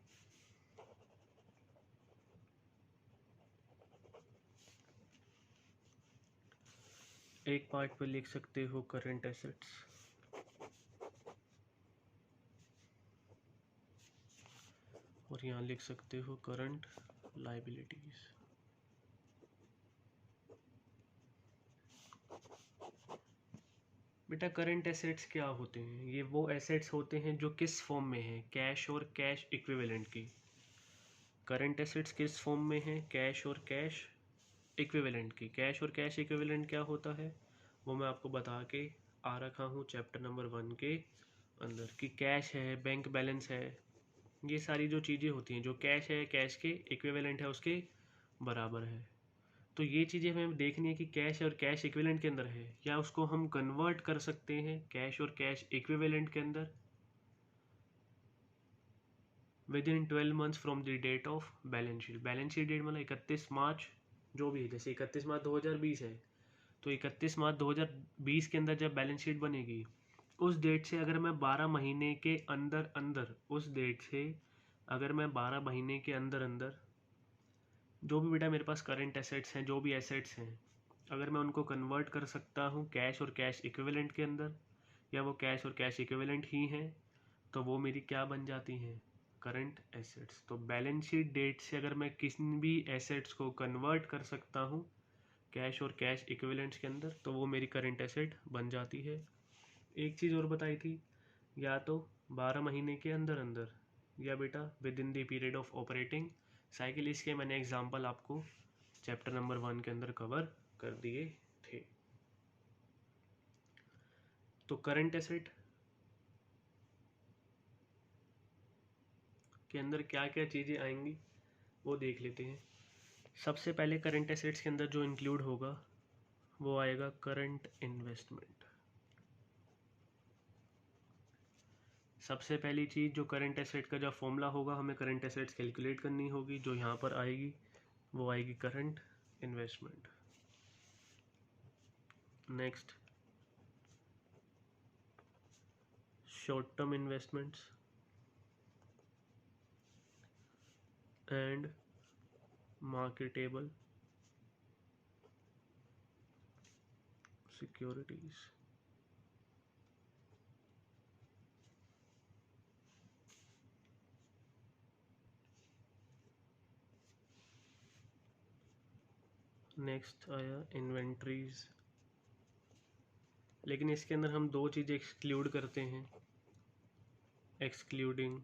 एक पार्ट पर लिख सकते हो करंट एसेट्स, और यहाँ लिख सकते हो करंट लायबिलिटीज। बेटा करंट एसेट्स क्या होते हैं? ये वो एसेट्स होते हैं जो किस फॉर्म में है? कैश और कैश इक्विवेलेंट की। करंट एसेट्स किस फॉर्म में है? कैश और कैश इक्विवेलेंट की। कैश और कैश इक्विवेलेंट क्या होता है वो मैं आपको बता के आ रखा हूँ चैप्टर नंबर 1 के अंदर, कि कैश है, बैंक बैलेंस है, ये सारी जो चीज़ें होती हैं, जो कैश है कैश के इक्विवेलेंट है उसके बराबर है। तो ये चीज़ें हमें देखनी है कि कैश और कैश इक्विवेलेंट के अंदर है, या उसको हम कन्वर्ट कर सकते हैं कैश और कैश इक्विवेलेंट के अंदर within 12 months from the date of balance sheet. Balance sheet date मतलब 31 मार्च जो भी है, जैसे 31 मार्च 2020 है तो 31 मार्च 2020 के अंदर जब बैलेंस शीट बनेगी, उस डेट से अगर मैं 12 महीने के अंदर अंदर, उस डेट से अगर मैं 12 महीने के अंदर अंदर जो भी बेटा मेरे पास करंट एसेट्स हैं, जो भी एसेट्स हैं, अगर मैं उनको कन्वर्ट कर सकता हूँ कैश और कैश इक्विवेलेंट के अंदर, या वो कैश और कैश इक्विवेलेंट ही हैं, तो वो मेरी क्या बन जाती हैं? Current assets. तो बैलेंस शीट डेट से अगर मैं किसी भी एसेट्स को कन्वर्ट कर सकता हूँ कैश और कैश इक्विवेलेंट्स के अंदर, तो वो मेरी करंट एसेट बन जाती है। एक चीज़ और बताई थी, या तो 12 महीने के अंदर अंदर, या बेटा with in the period of operating cycle. इसके मैंने एग्जांपल आपको चैप्टर नंबर 1 के अंदर कवर कर दिए थे। तो करंट एसेट के अंदर क्या क्या चीज़ें आएंगी वो देख लेते हैं। सबसे पहले करंट एसेट्स के अंदर जो इंक्लूड होगा वो आएगा करंट इन्वेस्टमेंट। सबसे पहली चीज़ जो करंट एसेट का जो फॉर्मूला होगा, हमें करंट एसेट्स कैलकुलेट करनी होगी, जो यहाँ पर आएगी वो आएगी current investment. Next short term investments and marketable securities. Next आया इन्वेंट्रीज, लेकिन इसके अंदर हम दो चीज़ें एक्सक्लूड करते हैं, excluding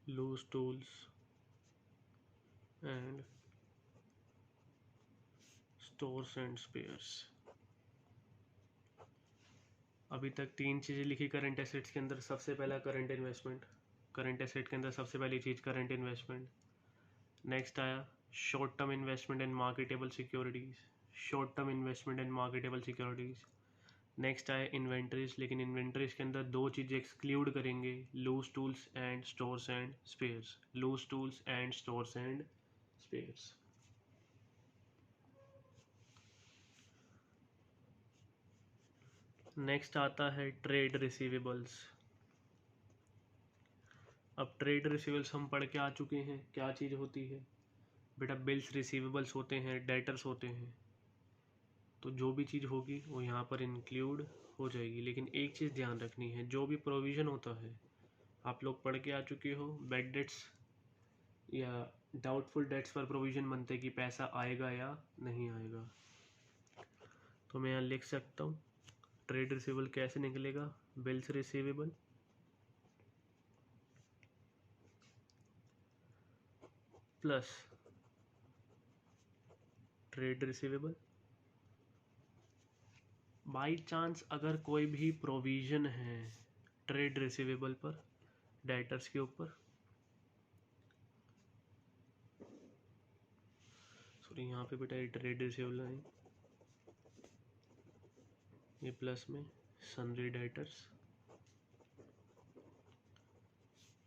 loose tools and stores and spares. अभी तक 3 चीज़ें लिखी करंट एसेट्स के अंदर। सबसे पहला करंट इन्वेस्टमेंट, करंट एसेट के अंदर सबसे पहली चीज़ करंट इन्वेस्टमेंट। नेक्स्ट आया short term investment and marketable securities, short term investment and marketable securities. Next आया इन्वेंट्रीज, लेकिन इन्वेंट्रीज के अंदर दो चीज़ें एक्सक्लूड करेंगे, loose tools and stores and spares, loose tools and stores and spares. Next आता है ट्रेड रिसीवेबल्स। अब ट्रेड रिसीवेबल्स हम पढ़ के आ चुके हैं क्या चीज़ होती है बेटा। बिल्स रिसीवेबल्स होते हैं, डेटर्स होते हैं, तो जो भी चीज़ होगी वो यहाँ पर इंक्लूड हो जाएगी। लेकिन एक चीज़ ध्यान रखनी है, जो भी प्रोविज़न होता है आप लोग पढ़ के आ चुके हो, बैड डेट्स या डाउटफुल डेट्स पर प्रोविज़न बनते कि पैसा आएगा या नहीं आएगा। तो मैं यहाँ लिख सकता हूँ ट्रेड रिसीवेबल कैसे निकलेगा, bills receivable plus trade receivable. By chance अगर कोई भी प्रोविज़न है ट्रेड रिसीवेबल पर, डेटर्स के ऊपर, सॉरी यहाँ पे बेटा ये ट्रेड रिसीवेबल है, ये प्लस में सन्ड्री डेटर्स,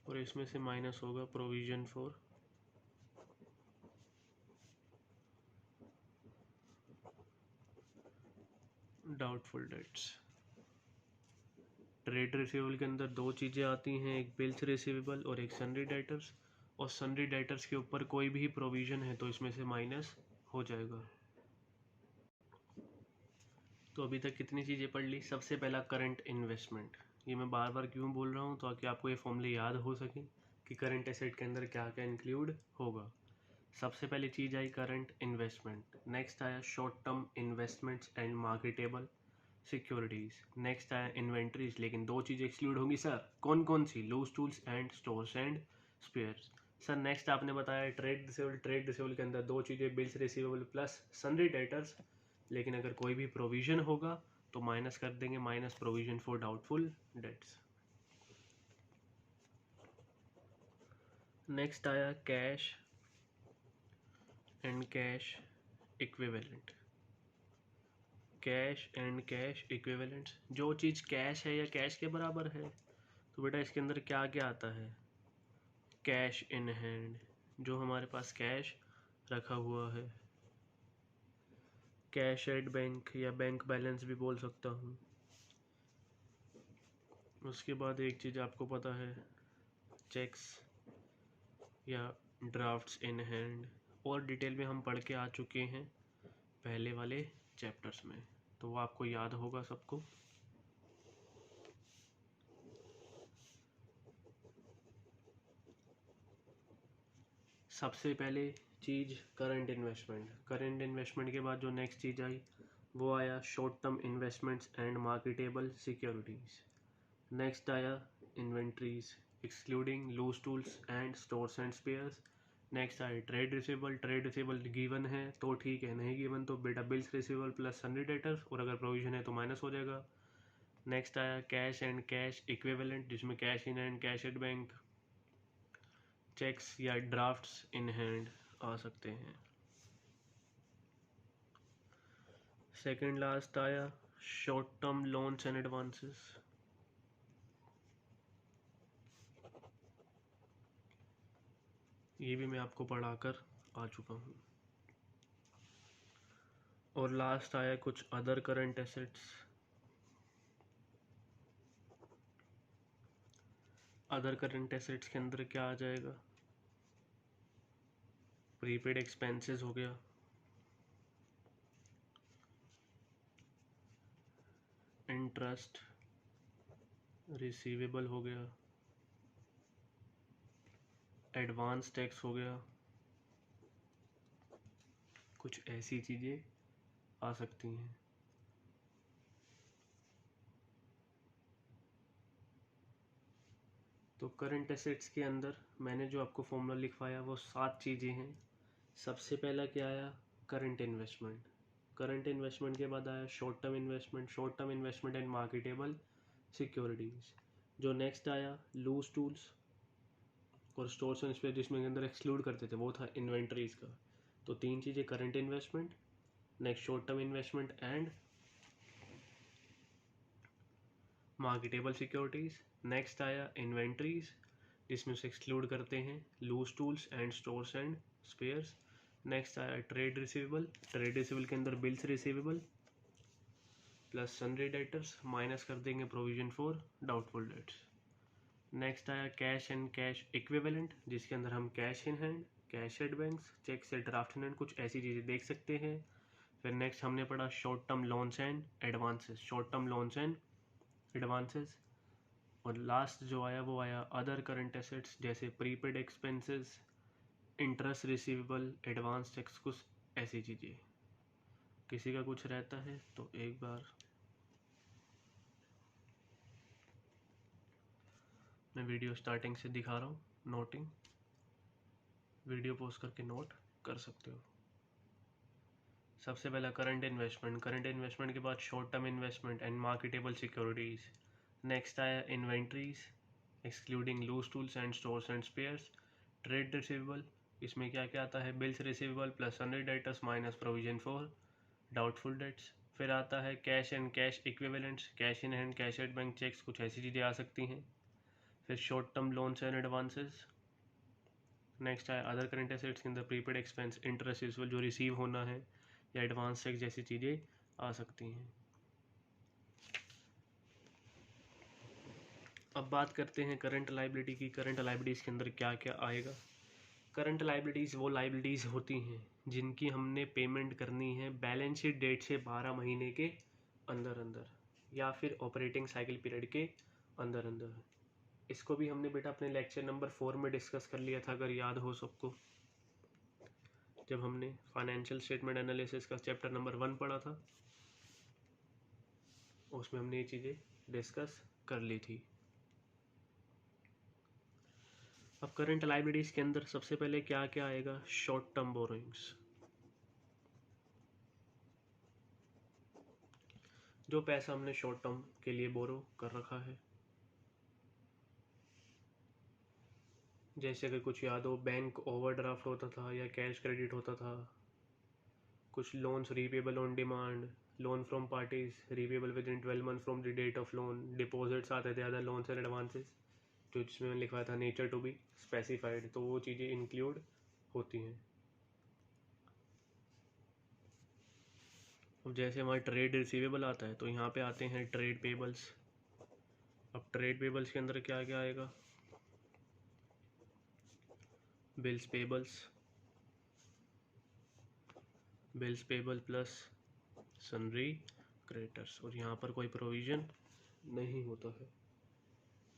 और इसमें से माइनस होगा provision for doubtful dates. Trade receivable के अंदर दो चीज़ें आती हैं, एक बिल्स रिसीवेबल और एक सन्ड्री डेटर्स, और सन्ड्री डेटर्स के ऊपर कोई भी प्रोविज़न है तो इसमें से माइनस हो जाएगा। तो अभी तक कितनी चीज़ें पढ़ ली। सबसे पहला करंट इन्वेस्टमेंट, ये मैं बार बार क्यों बोल रहा हूँ, ताकि आपको ये फॉर्मूले याद हो सके कि करंट एसेट के अंदर क्या क्या इंक्लूड होगा। सबसे पहली चीज़ आई करंट इन्वेस्टमेंट, नेक्स्ट आया short term investments and marketable securities, next आया इन्वेंट्रीज। लेकिन दो चीज़ें एक्सक्लूड होंगी सर, कौन कौन सी? Loose tools and stores and spares. Sir next आपने बताया ट्रेड रिसीवेबल, ट्रेड रिसीवेबल के अंदर दो चीज़ें, bills receivable plus sundry debtors. लेकिन अगर कोई भी प्रोविजन होगा तो माइनस कर देंगे, minus provision for doubtful debts. Next आया cash and cash equivalent, cash and cash equivalents. जो चीज़ कैश है या कैश के बराबर है, तो बेटा इसके अंदर क्या क्या आता है? कैश इन हैंड, जो हमारे पास कैश रखा हुआ है, कैश एट बैंक या बैंक बैलेंस भी बोल सकता हूँ। उसके बाद एक चीज़ आपको पता है, चेक्स या ड्राफ्ट्स इन हैंड, और डिटेल में हम पढ़ के आ चुके हैं पहले वाले चैप्टर्स में, तो वो आपको याद होगा सबको। सबसे पहले चीज़ करंट इन्वेस्टमेंट, करंट इन्वेस्टमेंट के बाद जो नेक्स्ट चीज़ आई वो आया short term investments and marketable securities. Next आया inventories excluding loose tools and stores and spares. Next आया trade receivable, trade receivable given है तो ठीक है, नहीं गिवन तो बेटा bills receivable plus sundry debtors, और अगर प्रोविजन है तो माइनस हो जाएगा। नेक्स्ट आया कैश एंड कैश इक्विवेलेंट, जिसमें cash in hand, cash at bank, cheques या ड्राफ्ट्स इन हैंड आ सकते हैं। सेकंड लास्ट आया short term loans and advances, ये भी मैं आपको पढ़ाकर आ चुका हूँ। और लास्ट आया कुछ other current assets. Other current assets के अंदर क्या आ जाएगा? प्रीपेड एक्सपेंसेस हो गया, इंटरेस्ट रिसीवेबल हो गया, एडवांस टैक्स हो गया, कुछ ऐसी चीज़ें आ सकती हैं। तो करंट एसेट्स के अंदर मैंने जो आपको फॉर्मूला लिखवाया वो 7 चीज़ें हैं। सबसे पहला क्या आया? करंट इन्वेस्टमेंट, करंट इन्वेस्टमेंट के बाद आया short term investment, short term investment and marketable securities. जो नेक्स्ट आया लूज टूल्स और स्टोर्स एंड स्पेयर, जिसमें के अंदर एक्सक्लूड करते थे वो था इन्वेंट्रीज का। तो 3 चीज़ें, current investment, next short term investment and marketable securities. Next आया इन्वेंट्रीज, जिसमें से एक्सक्लूड करते हैं loose tools and stores and spares. Next आया ट्रेड रिसीवेबल, ट्रेड रिसीवेबल के अंदर bills receivable plus sundry debtors, minus कर देंगे provision for doubtful debts. Next आया कैश एंड कैश इक्विवेलेंट, जिसके अंदर हम cash in hand, cash at banks, cheque से ड्राफ्ट इन हैंड, कुछ ऐसी चीज़ें देख सकते हैं। फिर नेक्स्ट हमने पढ़ा short term loans and advances, short term loans and advances. और लास्ट जो आया वो आया अदर करंट एसेट्स, जैसे prepaid expenses, interest receivable, advance tax, कुछ ऐसी चीज़ें। किसी का कुछ रहता है तो एक बार मैं वीडियो स्टार्टिंग से दिखा रहा हूँ, नोटिंग, वीडियो पॉज करके नोट कर सकते हो। सबसे पहला करंट इन्वेस्टमेंट, करंट इन्वेस्टमेंट के बाद short term investment and marketable securities. Next आया inventories excluding loose tools and stores and spares. Trade receivable, इसमें क्या क्या आता है? Bills receivable plus sundry debtors minus provision for doubtful debts. फिर आता है cash and cash equivalents, cash in hand, cash at bank, cheques, कुछ ऐसी चीज़ें आ सकती हैं। फिर short term loans and advances. Next आया अदर करंट एसेट्स के अंदर प्रीपेड एक्सपेंस, इंटरेस्ट रिसीवेबल जो रिसीव होना है, या एडवांस चेक जैसी चीज़ें आ सकती हैं। अब बात करते हैं करंट लाइबिलिटी की। करंट लाइबिलिटीज़ के अंदर क्या क्या आएगा? करंट लाइबिलिटीज़ वो लाइबिलिटीज़ होती हैं जिनकी हमने पेमेंट करनी है बैलेंस शीट डेट से 12 महीने के अंदर अंदर, या फिर ऑपरेटिंग साइकिल पीरियड के अंदर अंदर। इसको भी हमने बेटा अपने लेक्चर नंबर 4 में डिस्कस कर लिया था, अगर याद हो सबको। जब हमने फाइनेंशियल स्टेटमेंट एनालिसिस का चैप्टर नंबर 1 पढ़ा था, उसमें हमने ये चीज़ें डिस्कस कर ली थी। अब करंट लायबिलिटीज़ के अंदर सबसे पहले क्या क्या आएगा? शॉर्ट टर्म बोरोइंग्स, जो पैसा हमने शॉर्ट टर्म के लिए बोरो कर रखा है। जैसे अगर कुछ याद हो, बैंक ओवरड्राफ्ट होता था या कैश क्रेडिट होता था, कुछ loans repayable on demand, loan from parties repayable within 12 month from the date of loan, deposits आते थे अदर लोन्स एंड एडवांसेस, जो जिसमें मैंने लिखवाया था नेचर टू बी स्पेसिफाइड, तो वो चीज़ें इंक्लूड होती हैं। अब जैसे हमारा ट्रेड रिसीवेबल आता है, तो यहाँ पे आते हैं ट्रेड पेबल्स। अब ट्रेड पेबल्स के अंदर क्या क्या आएगा? Bills payables, bills payable plus sundry creditors, और यहाँ पर कोई प्रोविज़न नहीं होता है,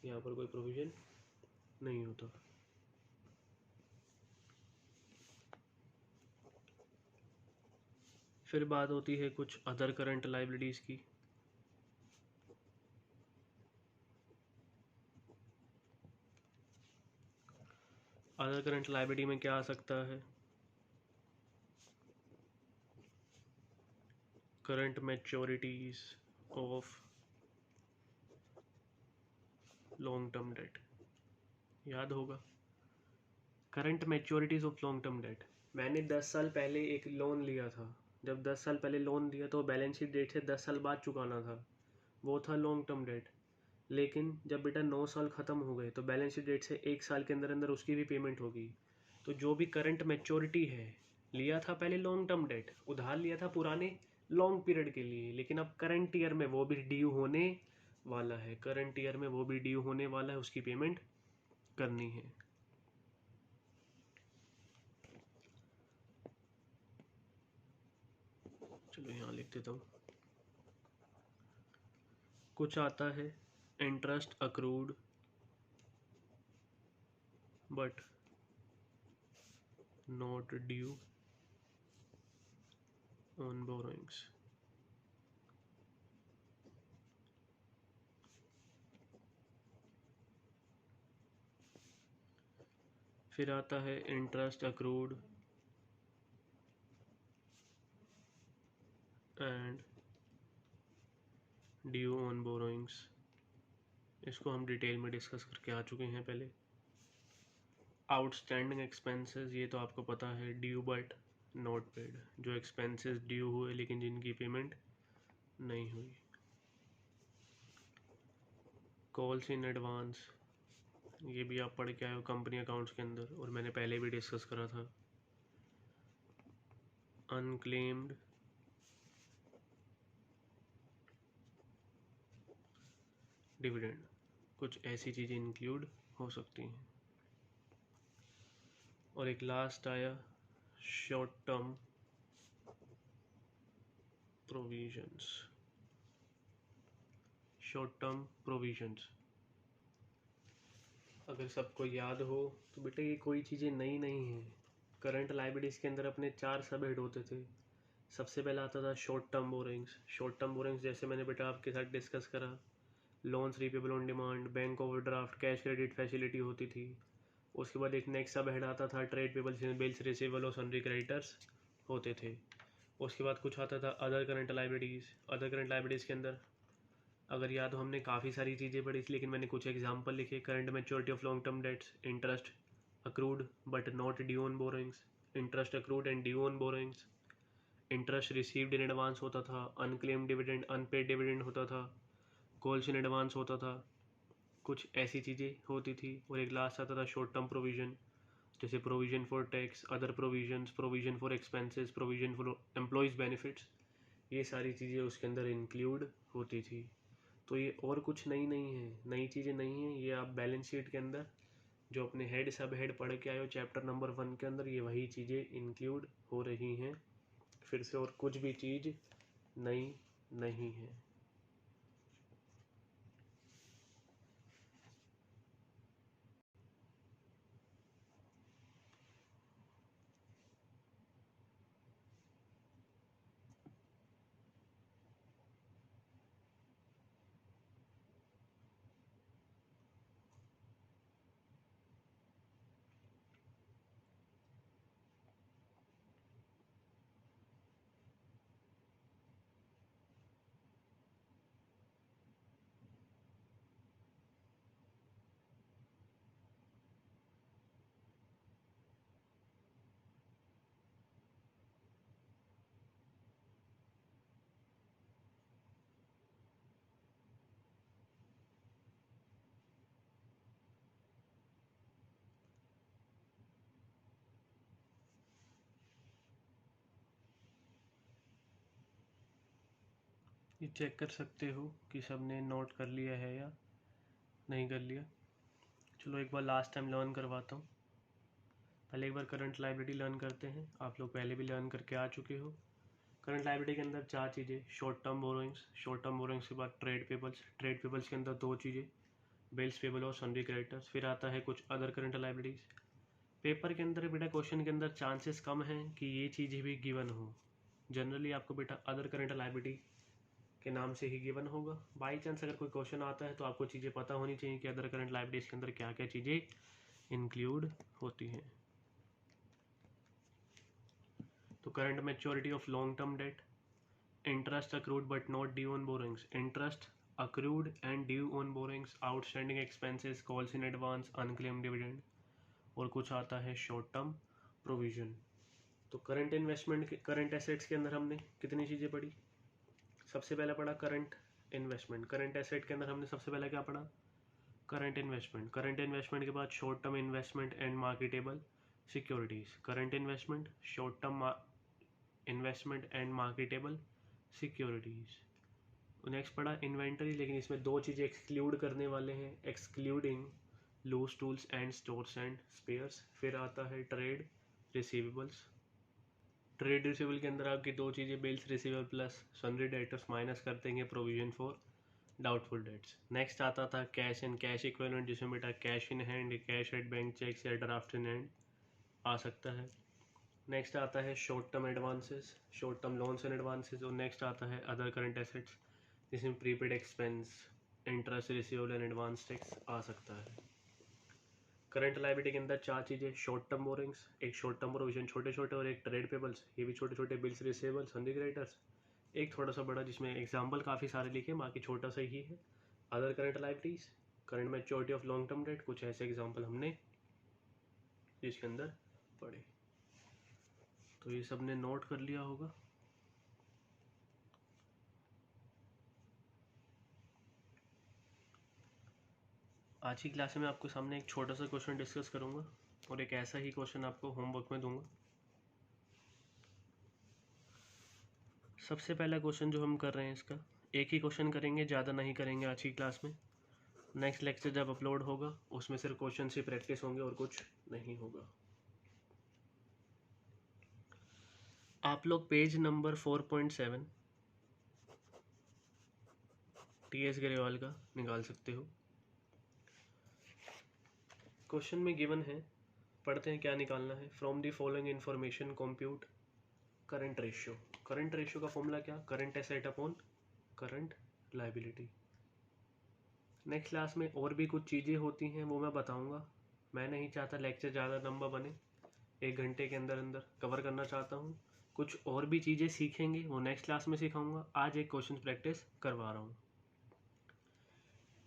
यहाँ पर कोई प्रोविज़न नहीं होता। फिर बात होती है कुछ अदर करंट लायबिलिटीज़ की। अदर करंट लायबिलिटी में क्या आ सकता है? Current मैच्योरिटीज of long term debt, याद होगा current मैच्योरिटीज of long term debt. मैंने 10 साल पहले एक लोन लिया था, जब 10 साल पहले लोन लिया तो बैलेंस शीट डेट से 10 साल बाद चुकाना था, वो था लॉन्ग टर्म डेट। लेकिन जब बेटा 9 साल ख़त्म हो गए तो बैलेंस शीट डेट से 1 साल के अंदर अंदर उसकी भी पेमेंट होगी। तो जो भी करंट मैच्योरिटी है, लिया था पहले लॉन्ग टर्म डेट, उधार लिया था पुराने लॉन्ग पीरियड के लिए, लेकिन अब करंट ईयर में वो भी ड्यू होने वाला है, करंट ईयर में वो भी ड्यू होने वाला है, उसकी पेमेंट करनी है। चलो यहाँ लिख देता हूँ। कुछ आता है interest accrued but not due on borrowings. फिर आता है interest accrued and due on borrowings. इसको हम डिटेल में डिस्कस करके आ चुके हैं पहले। आउटस्टैंडिंग एक्सपेंसेस, ये तो आपको पता है, ड्यू बट नॉट पेड, जो एक्सपेंसेस ड्यू हुए लेकिन जिनकी पेमेंट नहीं हुई। कॉल्स इन एडवांस, ये भी आप पढ़ के आए हो कंपनी अकाउंट्स के अंदर, और मैंने पहले भी डिस्कस करा था। अनक्लेम्ड डिविडेंड, कुछ ऐसी चीज़ें इंक्लूड हो सकती हैं। और एक लास्ट आया short term provisions. Short term provisions अगर सबको याद हो तो बेटा ये कोई चीज़ें नई नहीं हैं। करंट लायबिलिटीज़ के अंदर अपने 4 सब हेड होते थे। सबसे पहला आता था short term borrowings. Short term borrowings जैसे मैंने बेटा आपके साथ डिस्कस करा, loans repayable on demand, bank overdraft, cash credit facility होती थी। उसके बाद एक नेक्स्ट सब हेड आता था ट्रेड पेबल्स, बिल्स रिसीवेबल और सन्ड्री क्रेडिटर्स होते थे। उसके बाद कुछ आता था other current liabilities. Other current liabilities के अंदर अगर याद हो हमने काफ़ी सारी चीज़ें पढ़ी थी, लेकिन मैंने कुछ एग्जांपल लिखे। Current maturity of long term debts, interest accrued but not due on borrowings, interest accrued and due on borrowings, interest received in advance होता था, अनक्लेम्ड डिविडेंड, अनपेड डिविडेंड होता था, कॉल्स इन एडवांस होता था, कुछ ऐसी चीज़ें होती थी। और एक लास्ट आता था शॉर्ट टर्म प्रोविजन, जैसे provision for tax, other provisions, provision for expenses, provision for employees benefits, ये सारी चीज़ें उसके अंदर इंक्लूड होती थी। तो ये और कुछ नहीं है, नई चीज़ें नहीं हैं, ये आप बैलेंस शीट के अंदर जो अपने हेड सब हेड पढ़ के आए हो चैप्टर नंबर 1 के अंदर, ये वही चीज़ें इंक्लूड हो रही हैं फिर से, और कुछ भी चीज़ नई नहीं है। ये चेक कर सकते हो कि सबने नोट कर लिया है या नहीं कर लिया। चलो एक बार लास्ट टाइम लर्न करवाता हूँ। पहले एक बार करंट लायबिलिटी लर्न करते हैं। आप लोग पहले भी लर्न करके आ चुके हो। करंट लायबिलिटी के अंदर 4 चीज़ें, short term borrowings, short term borrowings के बाद ट्रेड पेबल्स, ट्रेड पेबल्स के अंदर 2 चीज़ें, बिल्स पेबल और सन्ड्री क्रेडिटर्स। फिर आता है कुछ अदर करंट लायबिलिटीज़। पेपर के अंदर बेटा क्वेश्चन के अंदर चांसेस कम हैं कि ये चीज़ें भी गिवन हो। जनरली आपको बेटा अदर करंट लायबिलिटी के नाम से ही गिवन होगा। बाई चांस अगर कोई क्वेश्चन आता है तो आपको चीज़ें पता होनी चाहिए कि अदर करंट लायबिलिटीज़ के अंदर क्या क्या चीज़ें इंक्लूड होती हैं। तो current maturity of long term debt, interest accrued but not due on borrowings, interest accrued and due on borrowings, outstanding expenses, calls in advance, unclaimed dividend, और कुछ आता है शॉर्ट टर्म प्रोविजन। तो करंट इन्वेस्टमेंट के, current assets के अंदर हमने कितनी चीज़ें पढ़ी। सबसे पहला पढ़ा करंट इन्वेस्टमेंट। करंट एसेट के अंदर हमने सबसे पहला क्या पढ़ा, करंट इन्वेस्टमेंट। करंट इन्वेस्टमेंट के बाद short term investment and marketable securities. Current investment, short term investment and marketable securities. Next पढ़ा इन्वेंटरी, लेकिन इसमें 2 चीज़ें एक्सक्लूड करने वाले हैं, excluding loose tools and stores and spares. फिर आता है ट्रेड रिसीवेबल्स। ट्रेड रिसीवेबल के अंदर आपकी 2 चीज़ें, bills receivable plus sundry debtors minus कर देंगे provision for doubtful debts. Next आता था कैश एंड कैश इक्विवेलेंट, जिसमें बेटा cash in hand, cash at bank cheques या ड्राफ्ट इन हैंड आ सकता है। नेक्स्ट आता है short term advances, short term loans and advances. और नेक्स्ट आता है अदर करंट एसेट्स, जिसमें prepaid expense, interest receivable and advance tax आ सकता है। करंट लायबिलिटी के अंदर 4 चीज़ें, शॉर्ट टर्म बोरिंग्स, एक शॉर्ट टर्म प्रोविजन छोटे छोटे, और एक ट्रेड पेबल्स, ये भी छोटे छोटे, बिल्स रिसीवेबल, सन्ड्री क्रेडिटर्स, एक थोड़ा सा बड़ा जिसमें एग्जाम्पल काफ़ी सारे लिखे, बाकी छोटा सा ही है, other current liabilities, current maturity of long term debt, कुछ ऐसे एग्जाम्पल हमने इसके अंदर पढ़े। तो ये सब ने नोट कर लिया होगा। आज की क्लास में आपको सामने एक छोटा सा क्वेश्चन डिस्कस करूंगा और एक ऐसा ही क्वेश्चन आपको होमवर्क में दूंगा। सबसे पहला क्वेश्चन जो हम कर रहे हैं, इसका एक ही क्वेश्चन करेंगे, ज़्यादा नहीं करेंगे आज की क्लास में। नेक्स्ट लेक्चर जब अपलोड होगा उसमें सिर्फ क्वेश्चन से प्रैक्टिस होंगे और कुछ नहीं होगा। आप लोग पेज नंबर 4.7 टी.एस. गरेवाल का निकाल सकते हो। क्वेश्चन में गिवन है, पढ़ते हैं क्या निकालना है। From the following information compute current ratio. Current ratio का फॉर्मूला क्या, current asset upon current liability. Next class में और भी कुछ चीज़ें होती हैं, वो मैं बताऊंगा। मैं नहीं चाहता लेक्चर ज़्यादा लंबा बने, 1 घंटे के अंदर अंदर कवर करना चाहता हूँ। कुछ और भी चीज़ें सीखेंगे, वो नेक्स्ट क्लास में सिखाऊंगा। आज एक क्वेश्चन प्रैक्टिस करवा रहा हूँ।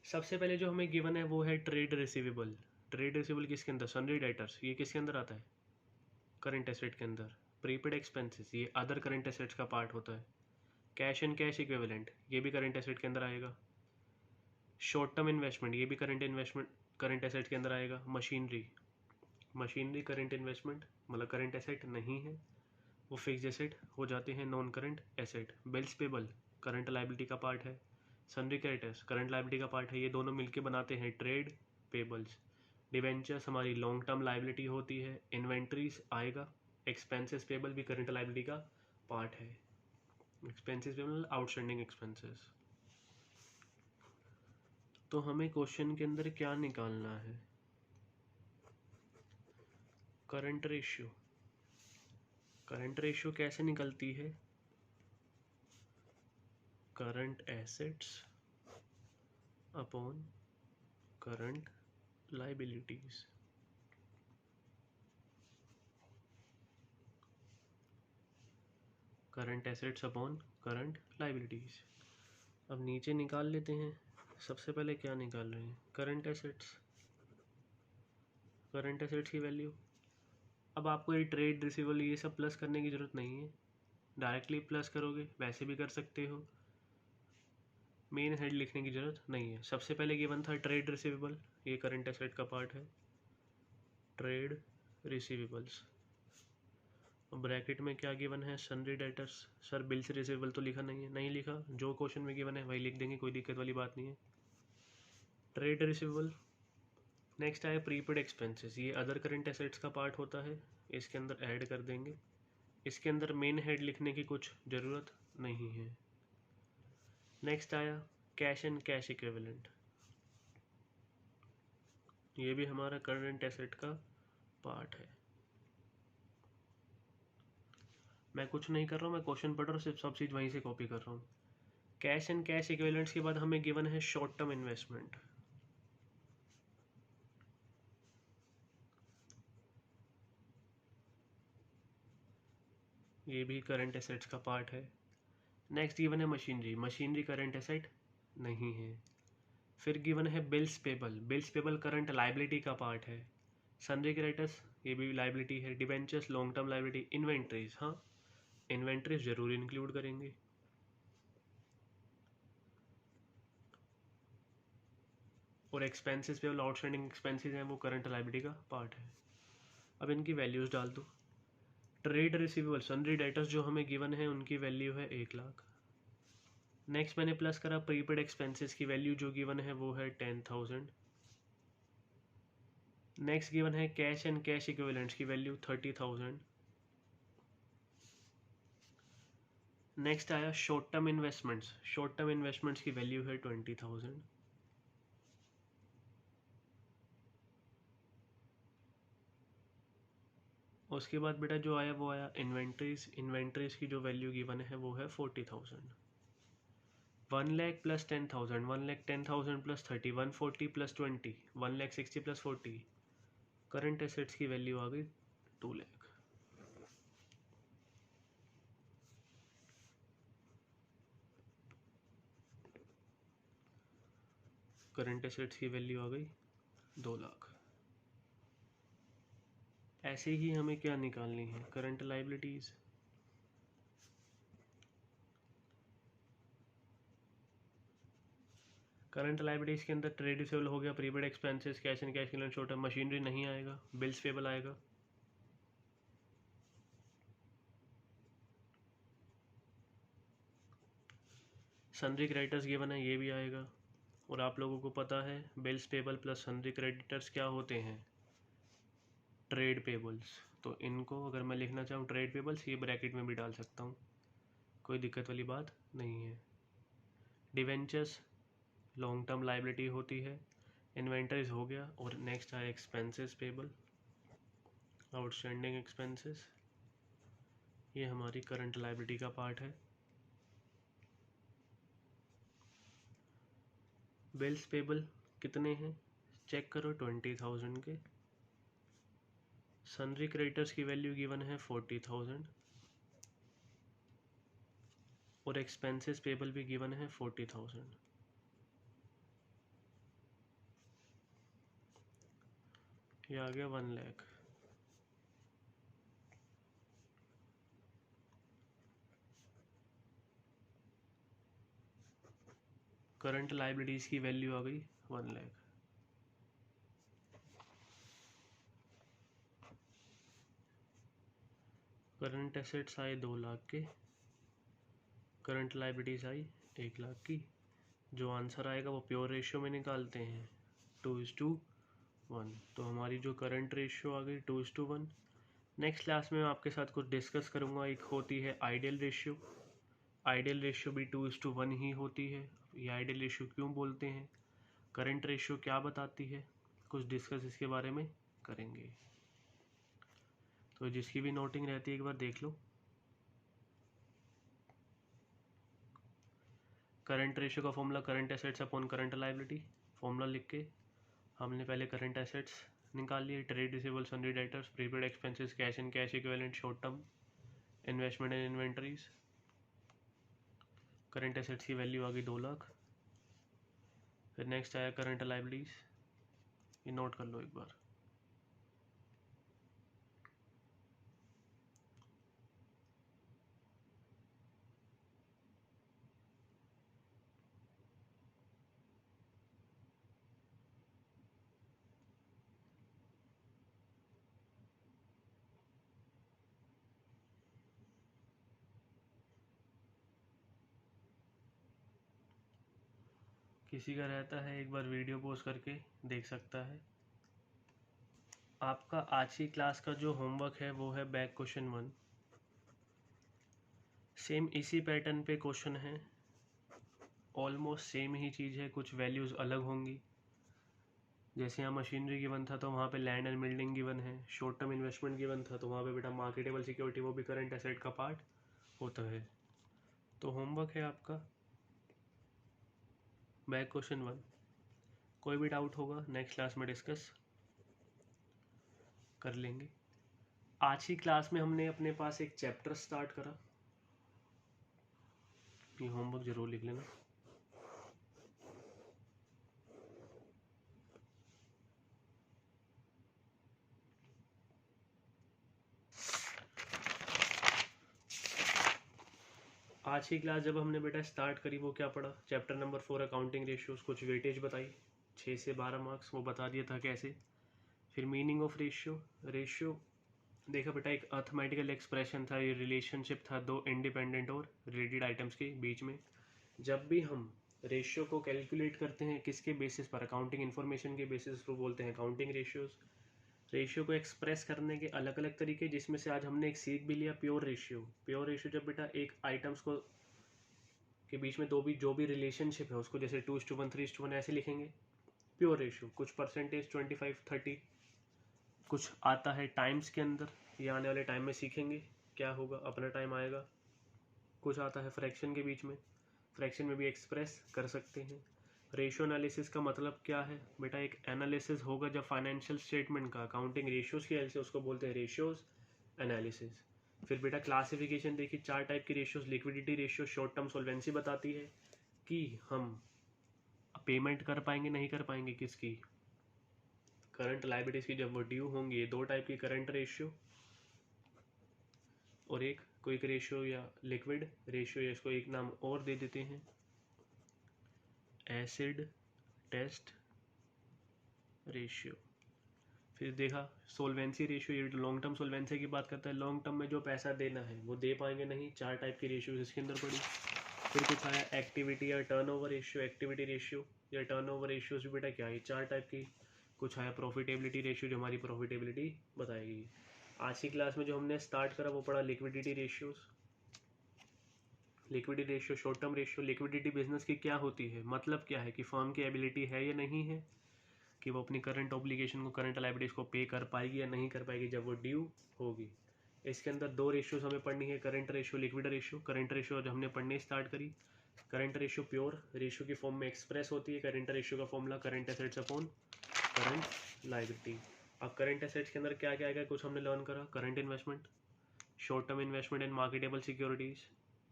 सबसे पहले जो हमें गिवन है वो है ट्रेड रिसीवेबल। ट्रेड रिसीवेबल किसके अंदर, सन्ड्री डेटर्स, ये किसके अंदर आता है, करंट एसेट के अंदर। प्रीपेड एक्सपेंसेस, ये अदर करंट एसेट्स का पार्ट होता है। कैश एंड कैश इक्विवेलेंट, ये भी करंट एसेट के अंदर आएगा। शॉर्ट टर्म इन्वेस्टमेंट, ये भी करंट एसेट के अंदर आएगा। मशीनरी, मशीनरी करंट इन्वेस्टमेंट, मतलब करंट एसेट नहीं है, वो फिक्स एसेट हो जाते हैं, non current asset. Bills payable current liability का पार्ट है। सन्ड्री क्रेडिटर्स करंट लायबिलिटी का पार्ट है, ये दोनों मिलके बनाते हैं ट्रेड पेबल्स। डिवेंचर्स हमारी लॉन्ग टर्म लायबिलिटी होती है। इन्वेंट्रीज आएगा। एक्सपेंसेस पेबल भी करंट लायबिलिटी का पार्ट है। Expenses payable outstanding expenses. तो हमें क्वेश्चन के अंदर क्या निकालना है, करंट रेशियो। करंट रेशियो कैसे निकलती है, current assets upon current liabilities. Current assets upon current liabilities. अब नीचे निकाल लेते हैं। सबसे पहले क्या निकाल रहे हैं, करंट एसेट्स, करंट एसेट्स की वैल्यू। अब आपको ये ट्रेड रिसीवेबल ये सब प्लस करने की ज़रूरत नहीं है, डायरेक्टली प्लस करोगे, वैसे भी कर सकते हो, मेन हेड लिखने की ज़रूरत नहीं है। सबसे पहले गिवन था ट्रेड रिसीवेबल, ये करंट एसेट का पार्ट है, ट्रेड रिसीवेबल्स। ब्रैकेट में क्या गिवन है, sundry debtors. Sir bills receivable तो लिखा नहीं है, नहीं लिखा, जो क्वेश्चन में गिवन है वही लिख देंगे, कोई दिक्कत वाली बात नहीं है। Trade receivable. नेक्स्ट आया प्रीपेड एक्सपेंसेस, ये अदर करंट एसेट्स का पार्ट होता है, इसके अंदर ऐड कर देंगे। इसके अंदर मेन हेड लिखने की कुछ ज़रूरत नहीं है। नेक्स्ट आया कैश एंड कैश इक्विवेलेंट, ये भी हमारा करंट एसेट का पार्ट है। मैं कुछ नहीं कर रहा हूँ, मैं क्वेश्चन पढ़ रहा हूँ, सिर्फ सब चीज़ वहीं से कॉपी कर रहा हूँ। कैश एंड कैश इक्विवेलेंट्स के बाद हमें गिवन है शॉर्ट टर्म इन्वेस्टमेंट। ये भी करंट एसेट्स का पार्ट है। नेक्स्ट गिवन है मशीनरी, मशीनरी करंट एसेट नहीं है। फिर गिवन है bills payable, bills payable current liability का पार्ट है। सन्ड्री क्रेडिटर्स, ये भी लाइबिलिटी है। Debentures long term liability. Inventories, हाँ इन्वेंट्रीज जरूर इंक्लूड करेंगे। और एक्सपेंसेस पेबल, आउटस्टैंडिंग एक्सपेंसेस हैं, वो करंट लाइबिलिटी का पार्ट है। अब इनकी वैल्यूज़ डाल दो। ट्रेड रिसीवेबल सन्ड्री डेटर्स जो हमें गिवन है उनकी वैल्यू है 1,00,000। नेक्स्ट मैंने प्लस करा प्रीपेड एक्सपेंसेस की वैल्यू जो गिवन है वो है 10,000। नेक्स्ट गिवन है कैश एंड कैश इक्विवेलेंट्स की वैल्यू 30,000। नेक्स्ट आया short term investments, short term investments की वैल्यू है 20,000। उसके बाद बेटा जो आया वो आया इन्वेंट्रीज, इन्वेंट्रीज की जो वैल्यू गिवन है वो है 40,000। 1,00,000 plus 10,000, 1,10,000 plus 30, 140 plus 20, 1,60 plus 40, current assets की वैल्यू आ गई 2,00,000। करंट एसेट्स की वैल्यू आ गई 2,00,000। ऐसे ही हमें क्या निकालनी है, करंट लाइबिलिटीज। करंट लाइबिलिटीज के अंदर ट्रेड रिसीवेबल हो गया, prepaid expenses, cash and cash equivalent, short term. Machinery नहीं आएगा, बिल्स पेबल आएगा। सन्ड्री क्रेडिटर्स गिवन है, ये भी आएगा। और आप लोगों को पता है bills payable plus sundry creditors क्या होते हैं, ट्रेड पेबल्स। तो इनको अगर मैं लिखना चाहूँ ट्रेड पेबल्स, ये ब्रैकेट में भी डाल सकता हूँ, कोई दिक्कत वाली बात नहीं है। डिवेंचर्स लॉन्ग टर्म लाइबिलिटी होती है। इन्वेंटरीज हो गया। और नेक्स्ट है एक्सपेंसेस पेबल, आउटस्टैंडिंग एक्सपेंसेस, ये हमारी करंट लाइबिलिटी का पार्ट है। बिल्स पेबल कितने हैं चेक करो, 20,000 के। सन्ड्री क्रेडिटर्स की वैल्यू गिवन है 40,000 और एक्सपेंसेस पेबल भी गिवन है 40,000। ये आ गया 1,00,000। करंट लाइबिलिटीज की वैल्यू आ गई 1,00,000। करंट एसेट्स आए 2,00,000 के, करंट लाइबिलिटीज आई 1,00,000 की। जो आंसर आएगा वो प्योर रेशियो में निकालते हैं, 2:1। तो हमारी जो करंट रेशियो आ गई 2:1। नेक्स्ट क्लास में मैं आपके साथ कुछ डिस्कस करूँगा, एक होती है आइडियल रेशियो। आइडियल रेशियो भी 2:1 ही होती है। ये आइडियल रेशियो क्यों बोलते हैं, करंट रेशियो क्या बताती है, कुछ डिस्कस इसके बारे में करेंगे। तो जिसकी भी नोटिंग रहती है एक बार देख लो। करंट रेशियो का formula current assets upon current liability. Formula लिख के हमने पहले करंट एसेट्स निकाल लिए, trade receivable, sundry debtors, prepaid expenses, cash and cash equivalent, short term investment and inventories. Current assets की वैल्यू आ गई 2,00,000। फिर नेक्स्ट आया करंट लाइबिलिटीज, ये नोट कर लो एक बार। किसी का रहता है एक बार वीडियो पोस्ट करके देख सकता है। आपका आज की क्लास का जो होमवर्क है वो है बैक क्वेश्चन 1। सेम इसी पैटर्न पे क्वेश्चन है, ऑलमोस्ट सेम ही चीज़ है, कुछ वैल्यूज़ अलग होंगी। जैसे यहाँ मशीनरी गिवन था तो वहाँ पे लैंड एंड बिल्डिंग गिवन है, शॉर्ट टर्म इन्वेस्टमेंट गिवन था तो वहाँ पे बेटा मार्केटेबल सिक्योरिटी वो भी करंट एसेट का पार्ट होता है। तो होमवर्क है आपका बैक क्वेश्चन 1। कोई भी डाउट होगा नेक्स्ट क्लास में डिस्कस कर लेंगे। आज की क्लास में हमने अपने पास एक चैप्टर स्टार्ट करा, ये होमवर्क जरूर लिख लेना। आज की क्लास जब हमने बेटा स्टार्ट करी वो क्या पढ़ा, चैप्टर नंबर 4 अकाउंटिंग रेशियोज, कुछ वेटेज बताई 6 से 12 मार्क्स, वो बता दिया था कैसे। फिर मीनिंग ऑफ रेशियो देखा बेटा, एक अर्थमेटिकल एक्सप्रेशन था, ये रिलेशनशिप था दो इंडिपेंडेंट और रिलेटेड आइटम्स के बीच में। जब भी हम रेशियो को कैलकुलेट करते हैं किसके बेसिस पर, अकाउंटिंग इन्फॉर्मेशन के बेसिस पर बोलते हैं अकाउंटिंग रेशियोज। रेशियो को एक्सप्रेस करने के अलग अलग तरीके, जिसमें से आज हमने एक सीख भी लिया प्योर रेशियो जब बेटा एक आइटम्स को के बीच में जो भी रिलेशनशिप है उसको जैसे 2:1 3:1 ऐसे लिखेंगे प्योर रेशियो। कुछ परसेंटेज 25 30 कुछ आता है टाइम्स के अंदर, ये आने वाले टाइम में सीखेंगे क्या होगा, अपना टाइम आएगा। कुछ आता है फ्रैक्शन के बीच में, फ्रैक्शन में भी एक्सप्रेस कर सकते हैं। रेशियो एनालिसिस का मतलब क्या है बेटा, एक एनालिसिस होगा जब फाइनेंशियल स्टेटमेंट का अकाउंटिंग रेशियोज की हेल्प से, उसको बोलते हैं रेशियोज एनालिसिस। फिर बेटा क्लासिफिकेशन देखिए, 4 टाइप की ratios, liquidity ratio short term solvency बताती है कि हम पेमेंट कर पाएंगे नहीं कर पाएंगे किसकी, करंट लायबिलिटीज की, जब वो ड्यू होंगी। 2 टाइप की करंट रेशियो और एक क्विक रेशियो या लिक्विड रेशियो, इसको एक नाम और दे देते हैं एसिड टेस्ट रेशियो। फिर देखा सोल्वेंसी रेशियो, ये लॉन्ग टर्म सोल्वेंसी की बात करता है, लॉन्ग टर्म में जो पैसा देना है वो दे पाएंगे नहीं, 4 टाइप की रेशियो इसके अंदर पड़ी। फिर कुछ आया एक्टिविटी या टर्नओवर रेशियो, एक्टिविटी रेशियो या टर्नओवर रेशियोज भी बेटा क्या है, 4 टाइप की। कुछ आया प्रॉफिटेबिलिटी रेशियो जो हमारी प्रॉफिटेबिलिटी बताएगी। आज की क्लास में जो हमने स्टार्ट करा वो पढ़ा liquidity ratios. Liquidity ratio short term ratio, liquidity business की क्या होती है, मतलब क्या है कि फर्म की एबिलिटी है या नहीं है कि वो अपनी करंट ऑब्लिगेशन को, करंट लायबिलिटीज को पे कर पाएगी या नहीं कर पाएगी जब वो ड्यू होगी। इसके अंदर 2 रेशियोज हमें पढ़नी है, current ratio liquid ratio. Current ratio जब हमने पढ़ने स्टार्ट करी, करंट रेशियो प्योर रेशियो की फॉर्म में एक्सप्रेस होती है। करंट रेशियो का formula current assets upon current liability. अब करंट एसेट्स के अंदर क्या क्या आएगा, कुछ हमने लर्न करा, current investment, short term investment इन मार्केटेबल सिक्योरिटीज।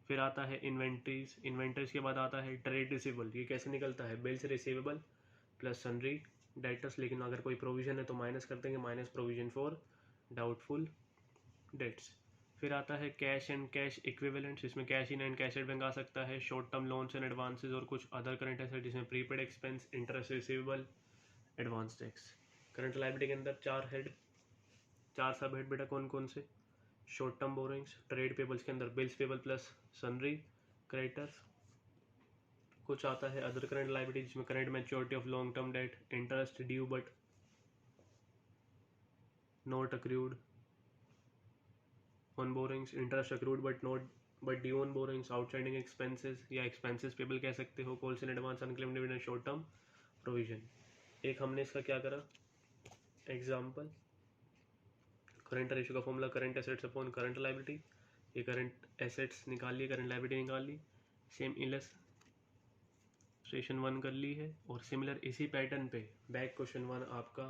फिर आता है इन्वेंटरीज के बाद आता है ट्रेड रिसीवेबल, ये कैसे निकलता है, bills receivable plus sundry debtors, लेकिन अगर कोई प्रोविजन है तो माइनस कर देंगे, minus provision for doubtful debts. फिर आता है कैश एंड कैश इक्विवेलेंट्स, इसमें cash in and cash at bank आ सकता है, short term loans and advances और कुछ अदर करंट एसेट जिसमें prepaid expense, interest receivable, advance tax. Current liability के अंदर 4 सब हेड बेटा कौन कौन से, short term borrowings, trade payables के अंदर bills payable plus sundry creditors. कुछ आता है अदर करंट लायबिलिटी जिसमें current maturity of long term debt, interest due but not accrued on borings, interest accrued but due on borings, outstanding expenses या expenses payable कह सकते हो, calls in advance, unclaimed dividend, short term provision. एक हमने इसका क्या करा example, current ratio का formula current assets upon current liability, ये करंट एसेट्स निकाल ली, करंट लायबिलिटी निकाल ली, सेम इलस्ट्रेशन 1 कर ली है। और सिमिलर इसी पैटर्न पे बैक क्वेश्चन 1 आपका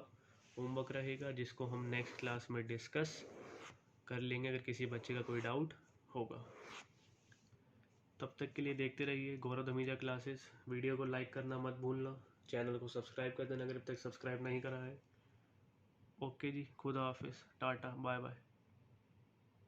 होमवर्क रहेगा, जिसको हम नेक्स्ट क्लास में डिस्कस कर लेंगे अगर किसी बच्चे का कोई डाउट होगा। तब तक के लिए देखते रहिए गौरव धमीजा क्लासेस। वीडियो को लाइक करना मत भूलना, चैनल को सब्सक्राइब कर देना अगर अब तक सब्सक्राइब नहीं करा है। ओके जी, खुदा हाफिज़, टाटा बाय बाय।